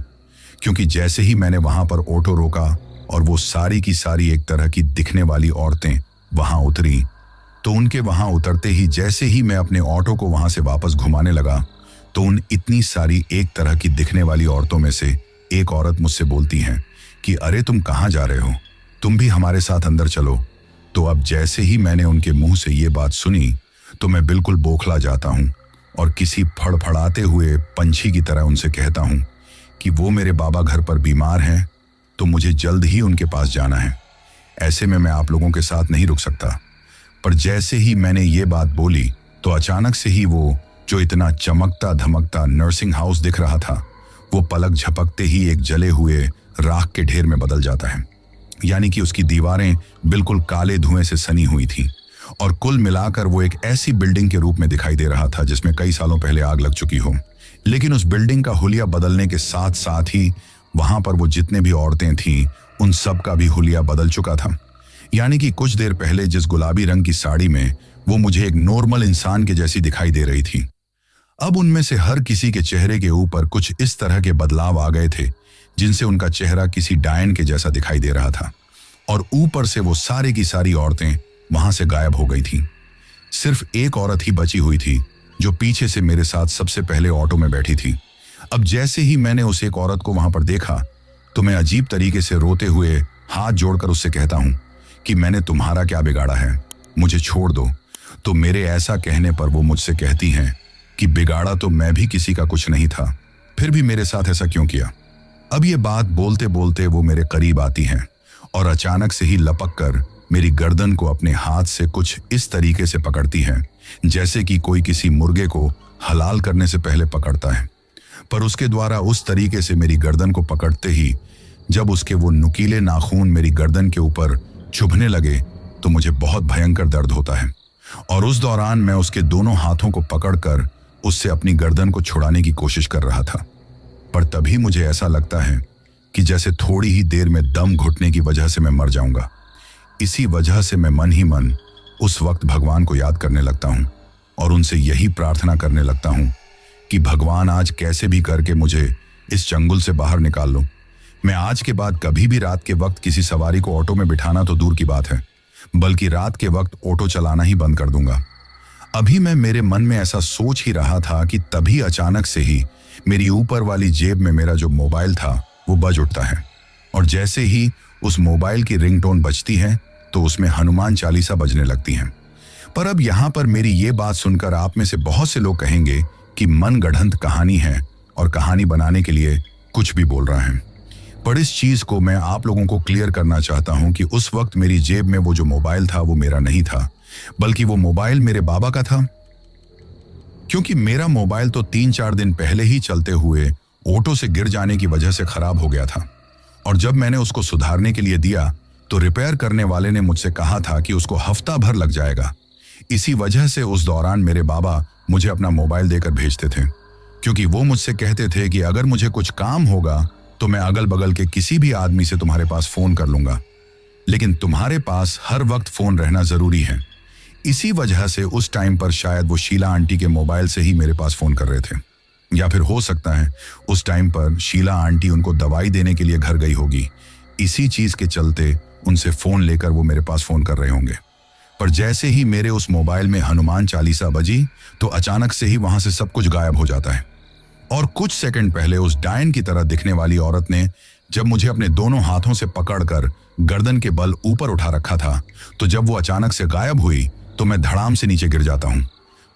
A: क्योंकि जैसे ही मैंने वहां पर ऑटो रोका और वो सारी की सारी एक तरह की दिखने वाली औरतें वहां उतरी, तो उनके वहां उतरते ही जैसे ही मैं अपने ऑटो को वहां से वापस घुमाने लगा तो उन इतनी सारी एक तरह की दिखने वाली औरतों में से एक औरत मुझसे बोलती हैं कि अरे तुम कहाँ जा रहे हो, तुम भी हमारे साथ अंदर चलो। तो अब जैसे ही मैंने उनके मुंह से ये बात सुनी तो मैं बिल्कुल बौखला जाता हूँ और किसी फड़फड़ाते हुए पंछी की तरह उनसे कहता हूँ कि वो मेरे बाबा घर पर बीमार हैं, तो मुझे जल्द ही उनके पास जाना है। ऐसे में मैं आप लोगों के साथ नहीं रुक सकता। पर जैसे ही मैंने ये बात बोली तो अचानक से ही वो जो इतना चमकता धमकता नर्सिंग हाउस दिख रहा था वो पलक झपकते ही एक जले हुए राख के ढेर में बदल जाता है। यानी कि उसकी दीवारें बिल्कुल काले धुएं से सनी हुई थीं और कुल मिलाकर वो एक ऐसी बिल्डिंग के रूप में दिखाई दे रहा था जिसमें कई सालों पहले आग लग चुकी हो। लेकिन उस बिल्डिंग का हुलिया बदलने के साथ साथ ही वहां पर वो जितने भी औरतें थीं उन सब का भी हुलिया बदल चुका था। यानी कि कुछ देर पहले जिस गुलाबी रंग की साड़ी में वो मुझे एक नॉर्मल इंसान के जैसी दिखाई दे रही थी, अब उनमें से हर किसी के चेहरे के ऊपर कुछ इस तरह के बदलाव आ गए थे जिनसे उनका चेहरा किसी डायन के जैसा दिखाई दे रहा था। और ऊपर से वो सारी की सारी औरतें वहां से गायब हो गई थीं। सिर्फ एक औरत ही बची हुई थी जो पीछे से मेरे साथ सबसे पहले ऑटो में बैठी थी। अब जैसे ही मैंने उस एक औरत को वहां पर देखा तो मैं अजीब तरीके से रोते हुए हाथ जोड़कर उससे कहता हूं कि मैंने तुम्हारा क्या बिगाड़ा है, मुझे छोड़ दो। तो मेरे ऐसा कहने पर वो मुझसे कहती हैं कि बिगाड़ा तो मैं भी किसी का कुछ नहीं था, फिर भी मेरे साथ ऐसा क्यों किया। अब ये बात बोलते बोलते वो मेरे करीब आती हैं और अचानक से ही लपक कर मेरी गर्दन को अपने हाथ से कुछ इस तरीके से पकड़ती हैं जैसे कि कोई किसी मुर्गे को हलाल करने से पहले पकड़ता है। पर उसके द्वारा उस तरीके से मेरी गर्दन को पकड़ते ही जब उसके वो नुकीले नाखून मेरी गर्दन के ऊपर चुभने लगे तो मुझे बहुत भयंकर दर्द होता है और उस दौरान मैं उसके दोनों हाथों को पकड़कर उससे अपनी गर्दन को छुड़ाने की कोशिश कर रहा था। पर तभी मुझे ऐसा लगता है कि जैसे थोड़ी ही देर में दम घुटने की वजह से मैं मर जाऊंगा। इसी वजह से मैं मन ही मन उस वक्त भगवान को याद करने लगता हूं और उनसे यही प्रार्थना करने लगता हूं कि भगवान आज कैसे भी करके मुझे इस चंगुल से बाहर निकाल लो। मैं आज के बाद कभी भी रात के वक्त किसी सवारी को ऑटो में बिठाना तो दूर की बात है, बल्कि रात के वक्त ऑटो चलाना ही बंद कर दूंगा। अभी मैं मेरे मन में ऐसा सोच ही रहा था कि तभी अचानक से ही मेरी ऊपर वाली जेब में मेरा जो मोबाइल था वो बज उठता है और जैसे ही उस मोबाइल की रिंगटोन बजती है तो उसमें हनुमान चालीसा बजने लगती है। पर अब यहाँ पर मेरी ये बात सुनकर आप में से बहुत से लोग कहेंगे कि मन गढ़ंत कहानी है और कहानी बनाने के लिए कुछ भी बोल रहा है। पर इस चीज को मैं आप लोगों को क्लियर करना चाहता हूं कि उस वक्त मेरी जेब में वो जो मोबाइल था वो मेरा नहीं था, बल्कि वो मोबाइल मेरे बाबा का था। क्योंकि मेरा मोबाइल तो 3-4 दिन पहले ही चलते हुए ऑटो से गिर जाने की वजह से खराब हो गया था और जब मैंने उसको सुधारने के लिए दिया तो रिपेयर करने वाले ने मुझसे कहा था कि उसको हफ्ता भर लग जाएगा। इसी वजह से उस दौरान मेरे बाबा मुझे अपना मोबाइल देकर भेजते थे, क्योंकि वो मुझसे कहते थे कि अगर मुझे कुछ काम होगा तो मैं अगल बगल के किसी भी आदमी से तुम्हारे पास फोन कर लूंगा, लेकिन तुम्हारे पास हर वक्त फोन रहना जरूरी है। इसी वजह से उस टाइम पर शायद वो शीला आंटी के मोबाइल से ही मेरे पास फोन कर रहे थे, या फिर हो सकता है उस टाइम पर शीला आंटी उनको दवाई देने के लिए घर गई होगी। इसी चीज के चलते उनसे फोन लेकर वो मेरे पास फोन कर रहे होंगे। पर जैसे ही मेरे उस मोबाइल में हनुमान चालीसा बजी तो अचानक से ही वहां से सब कुछ गायब हो जाता है और कुछ सेकंड पहले उस डायन की तरह दिखने वाली औरत ने जब मुझे अपने दोनों हाथों से पकड़कर गर्दन के बल ऊपर उठा रखा था, तो जब वो अचानक से गायब हुई तो मैं धड़ाम से नीचे गिर जाता हूं।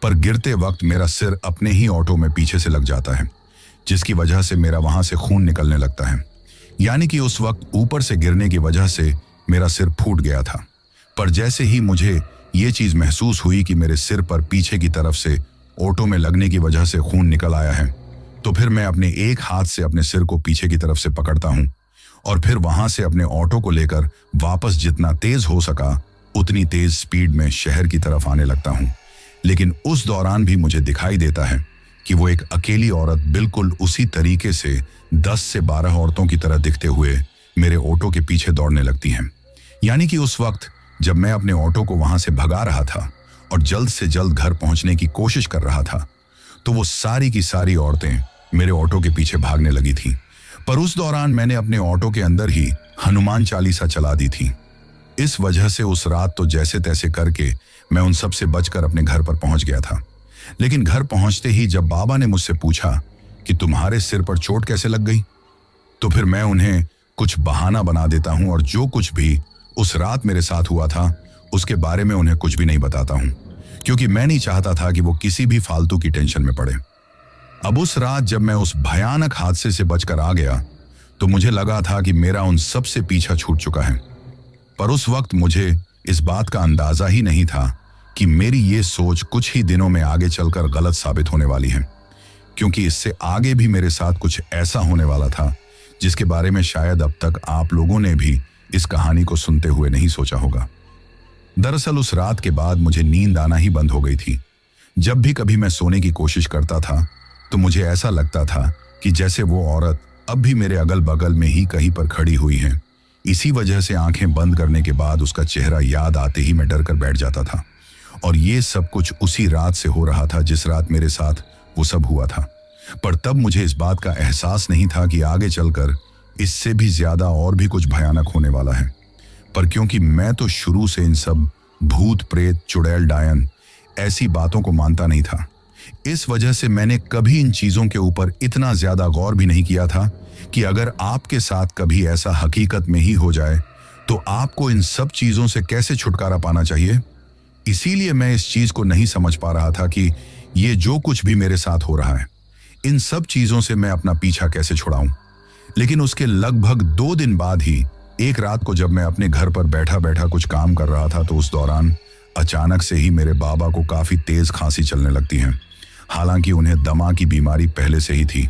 A: पर गिरते वक्त मेरा सिर अपने ही ऑटो में पीछे से लग जाता है, जिसकी वजह से मेरा वहां से खून निकलने लगता है। यानी कि उस वक्त ऊपर से गिरने की वजह से मेरा सिर फूट गया था। पर जैसे ही मुझे ये चीज महसूस हुई कि मेरे सिर पर पीछे की तरफ से ऑटो में लगने की वजह से खून निकल आया है, तो फिर मैं अपने एक हाथ से अपने सिर को पीछे की तरफ से पकड़ता हूं और फिर वहां से अपने ऑटो को लेकर वापस जितना तेज हो सका उतनी तेज स्पीड में शहर की तरफ आने लगता हूं। लेकिन उस दौरान भी मुझे दिखाई देता है कि वो एक अकेली औरत बिल्कुल उसी तरीके से 10 से 12 औरतों की तरह दिखते हुए मेरे ऑटो के पीछे दौड़ने लगती हैं। यानी कि उस वक्त जब मैं अपने ऑटो को वहां से भगा रहा था और जल्द से जल्द घर पहुंचने की कोशिश कर रहा था, तो वो सारी की सारी औरतें मेरे ऑटो के पीछे भागने लगी थीं। पर उस दौरान मैंने अपने ऑटो के अंदर ही हनुमान चालीसा चला दी थी। इस वजह से उस रात तो जैसे तैसे करके मैं उन सब से बचकर अपने घर पर पहुंच गया था। लेकिन घर पहुंचते ही जब बाबा ने मुझसे पूछा कि तुम्हारे सिर पर चोट कैसे लग गई, तो फिर मैं उन्हें कुछ बहाना बना देता हूं और जो कुछ भी उस रात मेरे साथ हुआ था उसके बारे में उन्हें कुछ भी नहीं बताता हूं, क्योंकि मैं नहीं चाहता था कि वो किसी भी फालतू की टेंशन में पड़े। अब उस रात जब मैं उस भयानक हादसे से बचकर आ गया तो मुझे लगा था कि मेरा उन सब से पीछा छूट चुका है। पर उस वक्त मुझे इस बात का अंदाजा ही नहीं था कि मेरी ये सोच कुछ ही दिनों में आगे चलकर गलत साबित होने वाली है, क्योंकि इससे आगे भी मेरे साथ कुछ ऐसा होने वाला था जिसके बारे में शायद अब तक आप लोगों ने भी इस कहानी को सुनते हुए नहीं सोचा होगा। दरअसल उस रात के बाद मुझे नींद आना ही बंद हो गई थी। जब भी कभी मैं सोने की कोशिश करता था तो मुझे ऐसा लगता था कि जैसे वो औरत अब भी मेरे अगल बगल में ही कहीं पर खड़ी हुई है। इसी वजह से आंखें बंद करने के बाद उसका चेहरा याद आते ही मैं डर कर बैठ जाता था। और ये सब कुछ उसी रात से हो रहा था जिस रात मेरे साथ वो सब हुआ था। पर तब मुझे इस बात का एहसास नहीं था कि आगे चलकर इससे भी ज्यादा और भी कुछ भयानक होने वाला है। पर क्योंकि मैं तो शुरू से इन सब भूत प्रेत चुड़ैल डायन ऐसी बातों को मानता नहीं था, इस वजह से मैंने कभी इन चीजों के ऊपर इतना ज्यादा गौर भी नहीं किया था कि अगर आपके साथ कभी ऐसा हकीकत में ही हो जाए तो आपको इन सब चीजों से कैसे छुटकारा पाना चाहिए। इसीलिए मैं इस चीज को नहीं समझ पा रहा था कि ये जो कुछ भी मेरे साथ हो रहा है, इन सब चीजों से मैं अपना पीछा कैसे छुड़ाऊं। लेकिन उसके लगभग 2 दिन बाद ही एक रात को जब मैं अपने घर पर बैठा बैठा कुछ काम कर रहा था तो उस दौरान अचानक से ही मेरे बाबा को काफी तेज खांसी चलने लगती है। हालांकि उन्हें दमा की बीमारी पहले से ही थी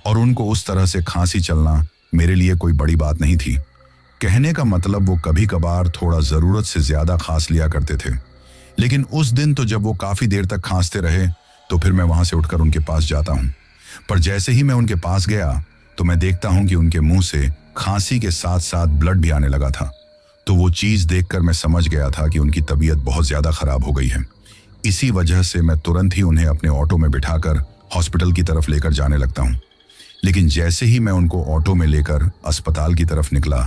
A: और उनको उस तरह से खांसी चलना मेरे लिए कोई बड़ी बात नहीं थी। कहने का मतलब वो कभी कभार थोड़ा जरूरत से ज्यादा खांस लिया करते थे। लेकिन उस दिन तो जब वो काफी देर तक खांसते रहे तो फिर मैं वहां से उठकर उनके पास जाता हूं। पर जैसे ही मैं उनके पास गया तो मैं देखता हूं कि उनके मुंह से खांसी के साथ साथ ब्लड भी आने लगा था। तो वो चीज देखकर मैं समझ गया था कि उनकी तबीयत बहुत ज्यादा खराब हो गई है। इसी वजह से मैं तुरंत ही उन्हें अपने ऑटो में बिठाकर हॉस्पिटल की तरफ लेकर जाने लगता हूं। लेकिन जैसे ही मैं उनको ऑटो में लेकर अस्पताल की तरफ निकला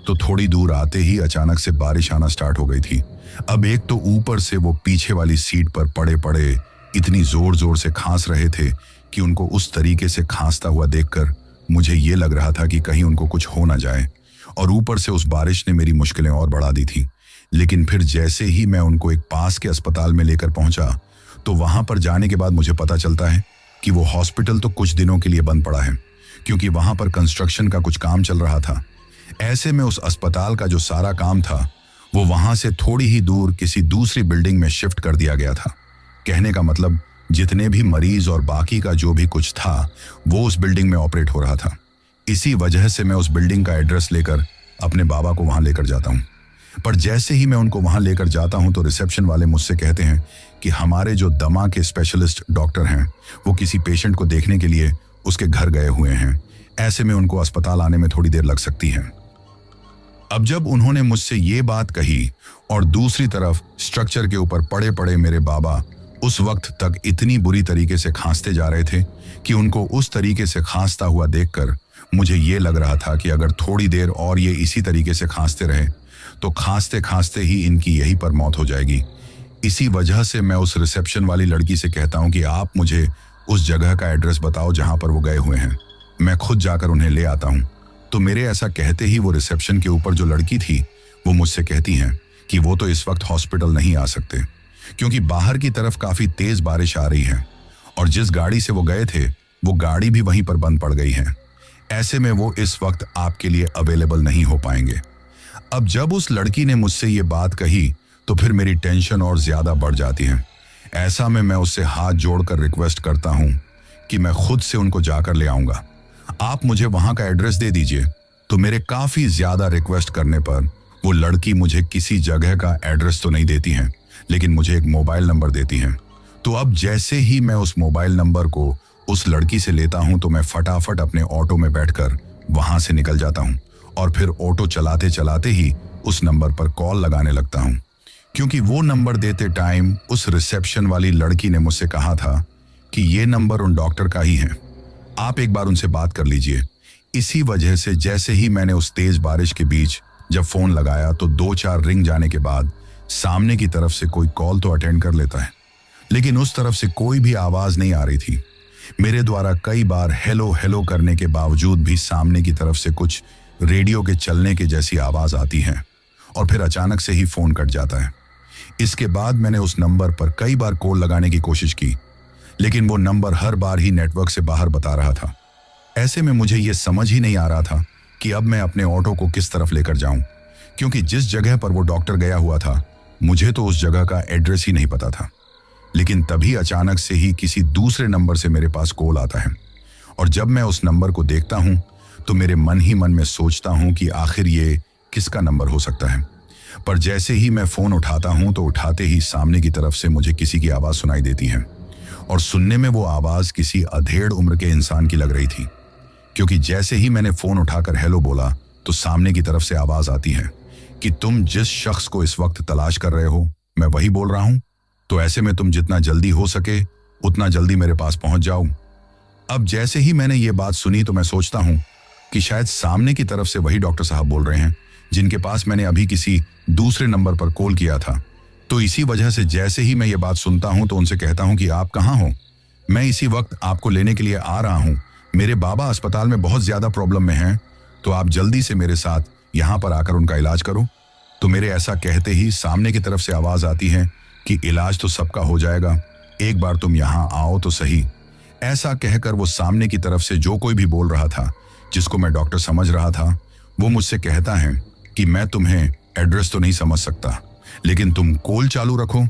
A: तो थोड़ी दूर आते ही अचानक से बारिश आना स्टार्ट हो गई थी। अब एक तो ऊपर से वो पीछे वाली सीट पर पड़े पड़े इतनी जोर जोर से खांस रहे थे कि उनको उस तरीके से खांसता हुआ देखकर मुझे ये लग रहा था कि कहीं उनको कुछ हो ना जाए। और ऊपर से उस बारिश ने मेरी मुश्किलें और बढ़ा दी थी। लेकिन फिर जैसे ही मैं उनको एक पास के अस्पताल में लेकर पहुंचा तो वहां पर जाने के बाद मुझे पता चलता है कि वो हॉस्पिटल तो कुछ दिनों के लिए बंद पड़ा है, क्योंकि वहां पर कंस्ट्रक्शन का कुछ काम चल रहा था। ऐसे में उस अस्पताल का जो सारा काम था वो वहां से थोड़ी ही दूर किसी दूसरी बिल्डिंग में शिफ्ट कर दिया गया था। कहने का मतलब जितने भी मरीज और बाकी का जो भी कुछ था वो उस बिल्डिंग में ऑपरेट हो रहा था। इसी वजह से मैं उस बिल्डिंग का एड्रेस लेकर अपने बाबा को वहां लेकर जाता हूं। पर जैसे ही मैं उनको वहां लेकर जाता हूं तो रिसेप्शन वाले मुझसे कहते हैं कि हमारे जो दमा के स्पेशलिस्ट डॉक्टर हैं वो किसी पेशेंट को देखने के लिए उसके घर गए हुए हैं। ऐसे में उनको अस्पताल आने में थोड़ी देर लग सकती है। अब जब उन्होंने मुझसे ये बात कही और दूसरी तरफ स्ट्रक्चर के ऊपर पड़े पड़े मेरे बाबा उस वक्त तक इतनी बुरी तरीके से खांसते जा रहे थे कि उनको उस तरीके से खांसता हुआ देखकर मुझे ये लग रहा था कि अगर थोड़ी देर और ये इसी तरीके से खांसते रहे तो खांसते खांसते ही इनकी यहीं पर मौत हो जाएगी। इसी वजह से मैं उस रिसेप्शन वाली लड़की से कहता हूं कि आप मुझे उस जगह का एड्रेस बताओ जहां पर वो गए हुए हैं, मैं खुद जाकर उन्हें ले आता हूं। तो मेरे ऐसा कहते ही वो रिसेप्शन के ऊपर जो लड़की थी वो मुझसे कहती हैं कि वो तो इस वक्त हॉस्पिटल नहीं आ सकते, क्योंकि बाहर की तरफ काफी तेज बारिश आ रही है और जिस गाड़ी से वो गए थे वो गाड़ी भी वहीं पर बंद पड़ गई है। ऐसे में वो इस वक्त आपके लिए अवेलेबल नहीं हो पाएंगे। अब जब उस लड़की ने मुझसे ये बात कही तो फिर मेरी टेंशन और ज्यादा बढ़ जाती है। ऐसा में मैं उससे हाथ जोड़कर रिक्वेस्ट करता हूं कि मैं खुद से उनको जाकर ले आऊंगा। आप मुझे वहां का एड्रेस दे दीजिए, तो मेरे काफी ज्यादा रिक्वेस्ट करने पर वो लड़की मुझे किसी जगह का एड्रेस तो नहीं देती हैं, लेकिन मुझे एक मोबाइल नंबर देती हैं। तो अब जैसे ही मैं उस मोबाइल नंबर को उस लड़की से लेता हूं तो मैं फटाफट अपने ऑटो में बैठकर वहां से निकल जाता हूं और फिर ऑटो चलाते चलाते ही उस नंबर पर कॉल लगाने लगता हूं, क्योंकि वो नंबर देते टाइम उस रिसेप्शन वाली लड़की ने मुझसे कहा था कि ये नंबर उन डॉक्टर का ही है, आप एक बार उनसे बात कर लीजिए। इसी वजह से जैसे ही मैंने उस तेज बारिश के बीच जब फोन लगाया तो 2-4 रिंग जाने के बाद सामने की तरफ से कोई कॉल तो अटेंड कर लेता है, लेकिन उस तरफ से कोई भी आवाज नहीं आ रही थी। मेरे द्वारा कई बार हेलो हेलो करने के बावजूद भी सामने की तरफ से कुछ रेडियो के चलने के जैसी आवाज आती है और फिर अचानक से ही फोन कट जाता है। इसके बाद मैंने उस नंबर पर कई बार कॉल लगाने की कोशिश की, लेकिन वो नंबर हर बार ही नेटवर्क से बाहर बता रहा था। ऐसे में मुझे ये समझ ही नहीं आ रहा था कि अब मैं अपने ऑटो को किस तरफ लेकर जाऊं, क्योंकि जिस जगह पर वो डॉक्टर गया हुआ था मुझे तो उस जगह का एड्रेस ही नहीं पता था। लेकिन तभी अचानक से ही किसी दूसरे नंबर से मेरे पास कॉल आता है और जब मैं उस नंबर को देखता हूं तो मेरे मन ही मन में सोचता हूं कि आखिर ये किसका नंबर हो सकता है। पर जैसे ही मैं फोन उठाता हूं तो उठाते ही सामने की तरफ से मुझे किसी की आवाज सुनाई देती है और सुनने में वो आवाज किसी अधेड़ उम्र के इंसान की लग रही थी, क्योंकि जैसे ही मैंने फोन उठाकर हेलो बोला तो सामने की तरफ से आवाज आती है कि तुम जिस शख्स को इस वक्त तलाश कर रहे हो मैं वही बोल रहा हूं, तो ऐसे में तुम जितना जल्दी हो सके उतना जल्दी मेरे पास पहुंच जाओ। अब जैसे ही मैंने ये बात सुनी तो मैं सोचता हूं कि शायद सामने की तरफ से वही डॉक्टर साहब बोल रहे हैं जिनके पास मैंने अभी किसी दूसरे नंबर पर कॉल किया था। तो इसी वजह से जैसे ही मैं ये बात सुनता हूं तो उनसे कहता हूं कि आप कहाँ हो, मैं इसी वक्त आपको लेने के लिए आ रहा हूं, मेरे बाबा अस्पताल में बहुत ज्यादा प्रॉब्लम में हैं, तो आप जल्दी से मेरे साथ यहां पर आकर उनका इलाज करो। तो मेरे ऐसा कहते ही सामने की तरफ से आवाज आती है कि इलाज तो सबका हो जाएगा, एक बार तुम यहां आओ तो सही। ऐसा कहकर वो सामने की तरफ से जो कोई भी बोल रहा था, जिसको मैं डॉक्टर समझ रहा था, वो मुझसे कहता है कि मैं तुम्हें एड्रेस तो नहीं समझ सकता, लेकिन तुम कॉल चालू रखो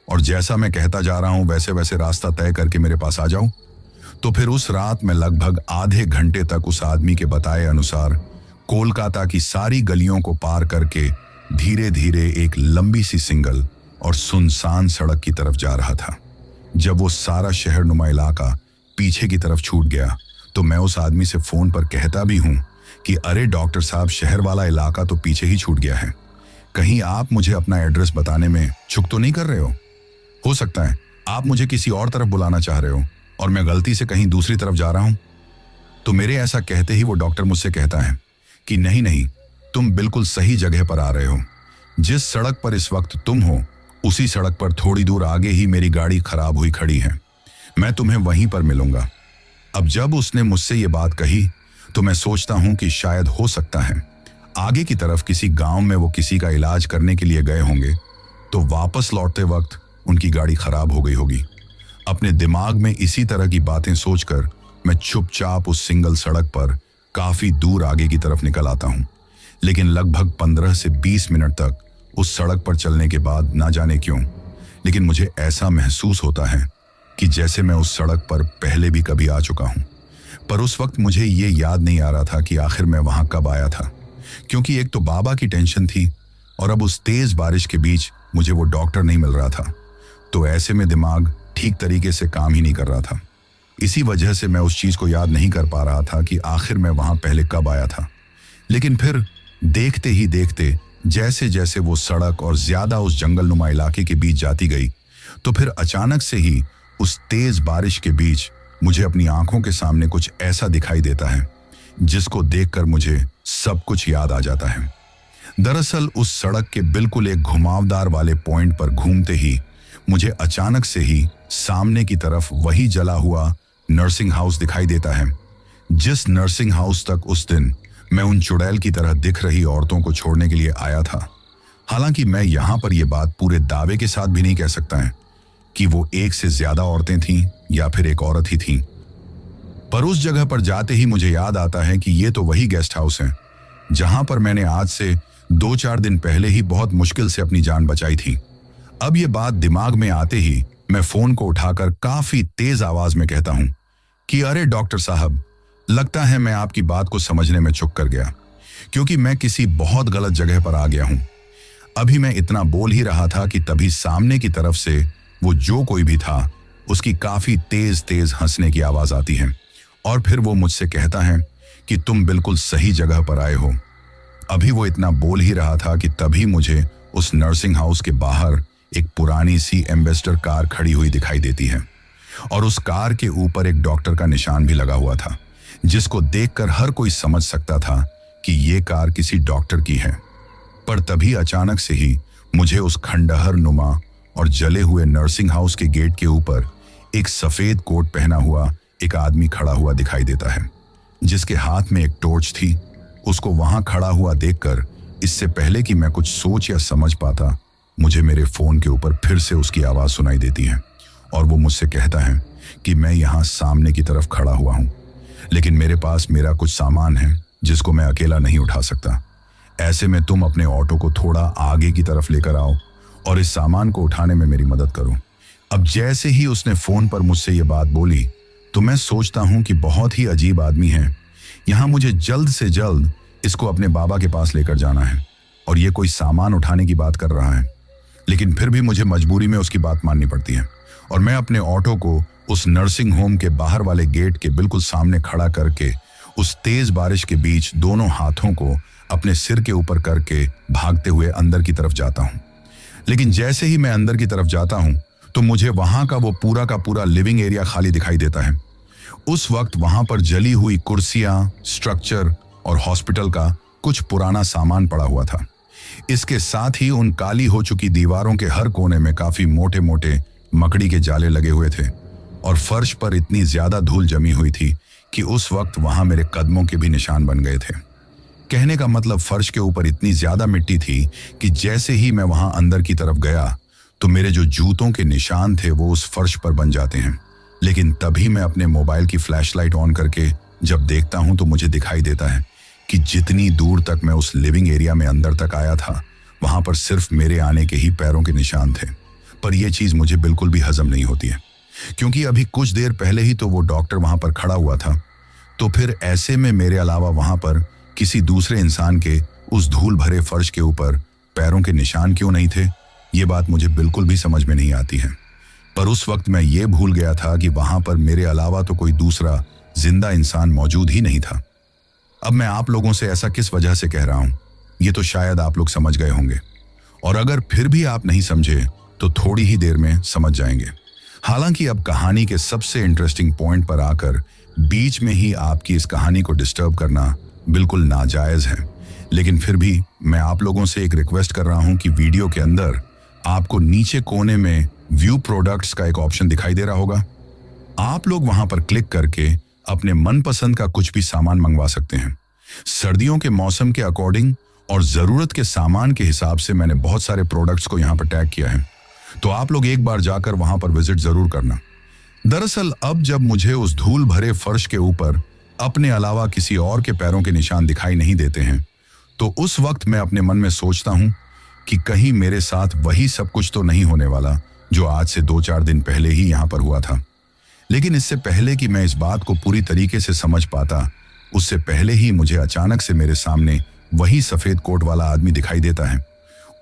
A: और जैसा मैं कहता जा रहा हूं वैसे वैसे रास्ता तय करके मेरे पास आ जाओ। तो फिर उस रात मैं लगभग आधे घंटे तक उस आदमी के बताए अनुसार कोलकाता की सारी गलियों को पार करके धीरे धीरे एक लंबी सी सिंगल और सुनसान सड़क की तरफ जा रहा था। जब वो सारा शहरनुमा इलाका पीछे की तरफ छूट गया तो मैं उस आदमी से फोन पर कहता भी हूं कि अरे डॉक्टर साहब, शहर वाला इलाका तो पीछे ही छूट गया है, कहीं आप मुझे अपना एड्रेस बताने में चूक तो नहीं कर रहे हो सकता है आप मुझे किसी और तरफ बुलाना चाह रहे हो और मैं गलती से कहीं दूसरी तरफ जा रहा हूं। तो मेरे ऐसा कहते ही वो डॉक्टर मुझसे कहता है कि नहीं नहीं, तुम बिल्कुल सही जगह पर आ रहे हो, जिस सड़क पर इस वक्त तुम हो उसी सड़क पर थोड़ी दूर आगे ही मेरी गाड़ी खराब हुई खड़ी है, मैं तुम्हें वहीं पर मिलूंगा। अब जब उसने मुझसे ये बात कही तो मैं सोचता हूं कि शायद हो सकता है आगे की तरफ किसी गांव में वो किसी का इलाज करने के लिए गए होंगे, तो वापस लौटते वक्त उनकी गाड़ी खराब हो गई होगी। अपने दिमाग में इसी तरह की बातें सोचकर मैं चुपचाप उस सिंगल सड़क पर काफी दूर आगे की तरफ निकल आता हूं, लेकिन लगभग 15 से 20 मिनट तक उस सड़क पर चलने के बाद ना जाने क्यों, लेकिन मुझे ऐसा महसूस होता है कि जैसे मैं उस सड़क पर पहले भी कभी आ चुका हूं। पर उस वक्त मुझे ये याद नहीं आ रहा था कि आखिर मैं वहां कब आया था, क्योंकि एक तो बाबा की टेंशन थी और अब उस तेज बारिश के बीच मुझे वो डॉक्टर नहीं मिल रहा था, तो ऐसे में दिमाग ठीक तरीके से काम ही नहीं कर रहा था। इसी वजह से मैं उस चीज को याद नहीं कर पा रहा था कि आखिर मैं वहां पहले कब आया था। लेकिन फिर देखते ही देखते जैसे जैसे वो सड़क और ज्यादा उस जंगलनुमा इलाके के बीच जाती गई, तो फिर अचानक से ही उस तेज बारिश के बीच मुझे अपनी आंखों के सामने कुछ ऐसा दिखाई देता है जिसको देखकर मुझे सब कुछ याद आ जाता है। दरअसल उस सड़क के बिल्कुल एक घुमावदार वाले पॉइंट पर घूमते ही मुझे अचानक से ही सामने की तरफ वही जला हुआ नर्सिंग हाउस दिखाई देता है, जिस नर्सिंग हाउस तक उस दिन मैं उन चुड़ैल की तरह दिख रही औरतों को छोड़ने के लिए आया था। हालांकि मैं यहां पर यह बात पूरे दावे के साथ भी नहीं कह सकता है कि वो एक से ज्यादा औरतें थीं या फिर एक औरत ही थी, पर उस जगह पर जाते ही मुझे याद आता है कि ये तो वही गेस्ट हाउस है जहां पर मैंने आज से 2-4 दिन पहले ही बहुत मुश्किल से अपनी जान बचाई थी। अब ये बात दिमाग में आते ही मैं फोन को उठाकर काफी तेज आवाज में कहता हूं कि अरे डॉक्टर साहब, लगता है मैं आपकी बात को समझने में चूक कर गया, क्योंकि मैं किसी बहुत गलत जगह पर आ गया हूं। अभी मैं इतना बोल ही रहा था कि तभी सामने की तरफ से वो जो कोई भी था उसकी काफी तेज तेज हंसने की आवाज आती है और फिर वो मुझसे कहता है कि तुम बिल्कुल सही जगह पर आए हो। अभी वो इतना बोल ही रहा था कि तभी मुझे उस नर्सिंग हाउस के बाहर एक पुरानी सी एम्बेसडर कार खड़ी हुई दिखाई देती है और उस कार के ऊपर एक डॉक्टर का निशान भी लगा हुआ था, जिसको देखकर हर कोई समझ सकता था कि ये कार किसी डॉक्टर की है। पर तभी अचानक से ही मुझे उस खंडहर नुमा और जले हुए नर्सिंग हाउस के गेट के ऊपर एक सफेद कोट पहना हुआ एक आदमी खड़ा हुआ दिखाई देता है, जिसके हाथ में एक टॉर्च थी। उसको वहां खड़ा हुआ देखकर इससे पहले कि मैं कुछ सोच या समझ पाता, मुझे मेरे फोन के ऊपर फिर से उसकी आवाज सुनाई देती है और वो मुझसे कहता है कि मैं यहाँ सामने की तरफ खड़ा हुआ हूँ, लेकिन मेरे पास मेरा कुछ सामान है जिसको मैं अकेला नहीं उठा सकता। ऐसे में तुम अपने ऑटो को थोड़ा आगे की तरफ लेकर आओ और इस सामान को उठाने में मेरी मदद करो। अब जैसे ही उसने फोन पर मुझसे ये बात बोली तो मैं सोचता हूँ कि बहुत ही अजीब आदमी है। यहाँ मुझे जल्द से जल्द इसको अपने बाबा के पास लेकर जाना है और ये कोई सामान उठाने की बात कर रहा है, लेकिन फिर भी मुझे मजबूरी में उसकी बात माननी पड़ती है और मैं अपने ऑटो को उस नर्सिंग होम के बाहर वाले गेट के बिल्कुल सामने खड़ा करके उस तेज बारिश के बीच दोनों हाथों को अपने सिर के ऊपर करके भागते हुए अंदर की तरफ जाता हूं। लेकिन जैसे ही मैं अंदर की तरफ जाता हूं तो मुझे वहां का वो पूरा का पूरा लिविंग एरिया खाली दिखाई देता है। उस वक्त वहां पर जली हुई कुर्सियां, स्ट्रक्चर और हॉस्पिटल का कुछ पुराना सामान पड़ा हुआ था। इसके साथ ही उन काली हो चुकी दीवारों के हर कोने में काफी मोटे मोटे मकड़ी के जाले लगे हुए थे और फर्श पर इतनी ज्यादा धूल जमी हुई थी कि उस वक्त वहां मेरे कदमों के भी निशान बन गए थे। कहने का मतलब फर्श के ऊपर इतनी ज्यादा मिट्टी थी कि जैसे ही मैं वहां अंदर की तरफ गया तो मेरे जो जूतों के निशान थे वो उस फर्श पर बन जाते हैं। लेकिन तभी मैं अपने मोबाइल की फ्लैशलाइट ऑन करके जब देखता हूं तो मुझे दिखाई देता है कि जितनी दूर तक मैं उस लिविंग एरिया में अंदर तक आया था वहां पर सिर्फ मेरे आने के ही पैरों के निशान थे। पर यह चीज मुझे बिल्कुल भी हजम नहीं होती है, क्योंकि अभी कुछ देर पहले ही तो वो डॉक्टर वहां पर खड़ा हुआ था, तो फिर ऐसे में मेरे अलावा वहां पर किसी दूसरे इंसान के उस धूल भरे फर्श के ऊपर पैरों के निशान क्यों नहीं थे, ये बात मुझे बिल्कुल भी समझ में नहीं आती है। पर उस वक्त मैं ये भूल गया था कि वहां पर मेरे अलावा तो कोई दूसरा जिंदा इंसान मौजूद ही नहीं था। अब मैं आप लोगों से ऐसा किस वजह से कह रहा हूं, ये तो शायद आप लोग समझ गए होंगे, और अगर फिर भी आप नहीं समझे तो थोड़ी ही देर में समझ जाएंगे। हालांकि अब कहानी के सबसे इंटरेस्टिंग पॉइंट पर आकर बीच में ही आपकी इस कहानी को डिस्टर्ब करना बिल्कुल नाजायज है, लेकिन फिर भी मैं आप लोगों से एक रिक्वेस्ट कर रहा हूं कि वीडियो के अंदर आपको नीचे कोने में व्यू प्रोडक्ट्स का एक ऑप्शन दिखाई दे रहा होगा। आप लोग वहां पर क्लिक करके अपने मनपसंद का कुछ भी सामान मंगवा सकते हैं। सर्दियों के मौसम के अकॉर्डिंग और जरूरत के सामान के हिसाब से मैंने बहुत सारे प्रोडक्ट्स को यहाँ पर टैग किया है, तो आप लोग एक बार जाकर वहां पर विजिट जरूर करना। दरअसल अब जब मुझे उस धूल भरे फर्श के ऊपर अपने अलावा किसी और के पैरों के निशान दिखाई नहीं देते हैं, तो उस वक्त मैं अपने मन में सोचता हूं कि कहीं मेरे साथ वही सब कुछ तो नहीं होने वाला जो आज से 2-4 दिन पहले ही यहां पर हुआ था। लेकिन इससे पहले कि मैं इस बात को पूरी तरीके से समझ पाता, उससे पहले ही मुझे अचानक से मेरे सामने वही सफेद कोट वाला आदमी दिखाई देता है।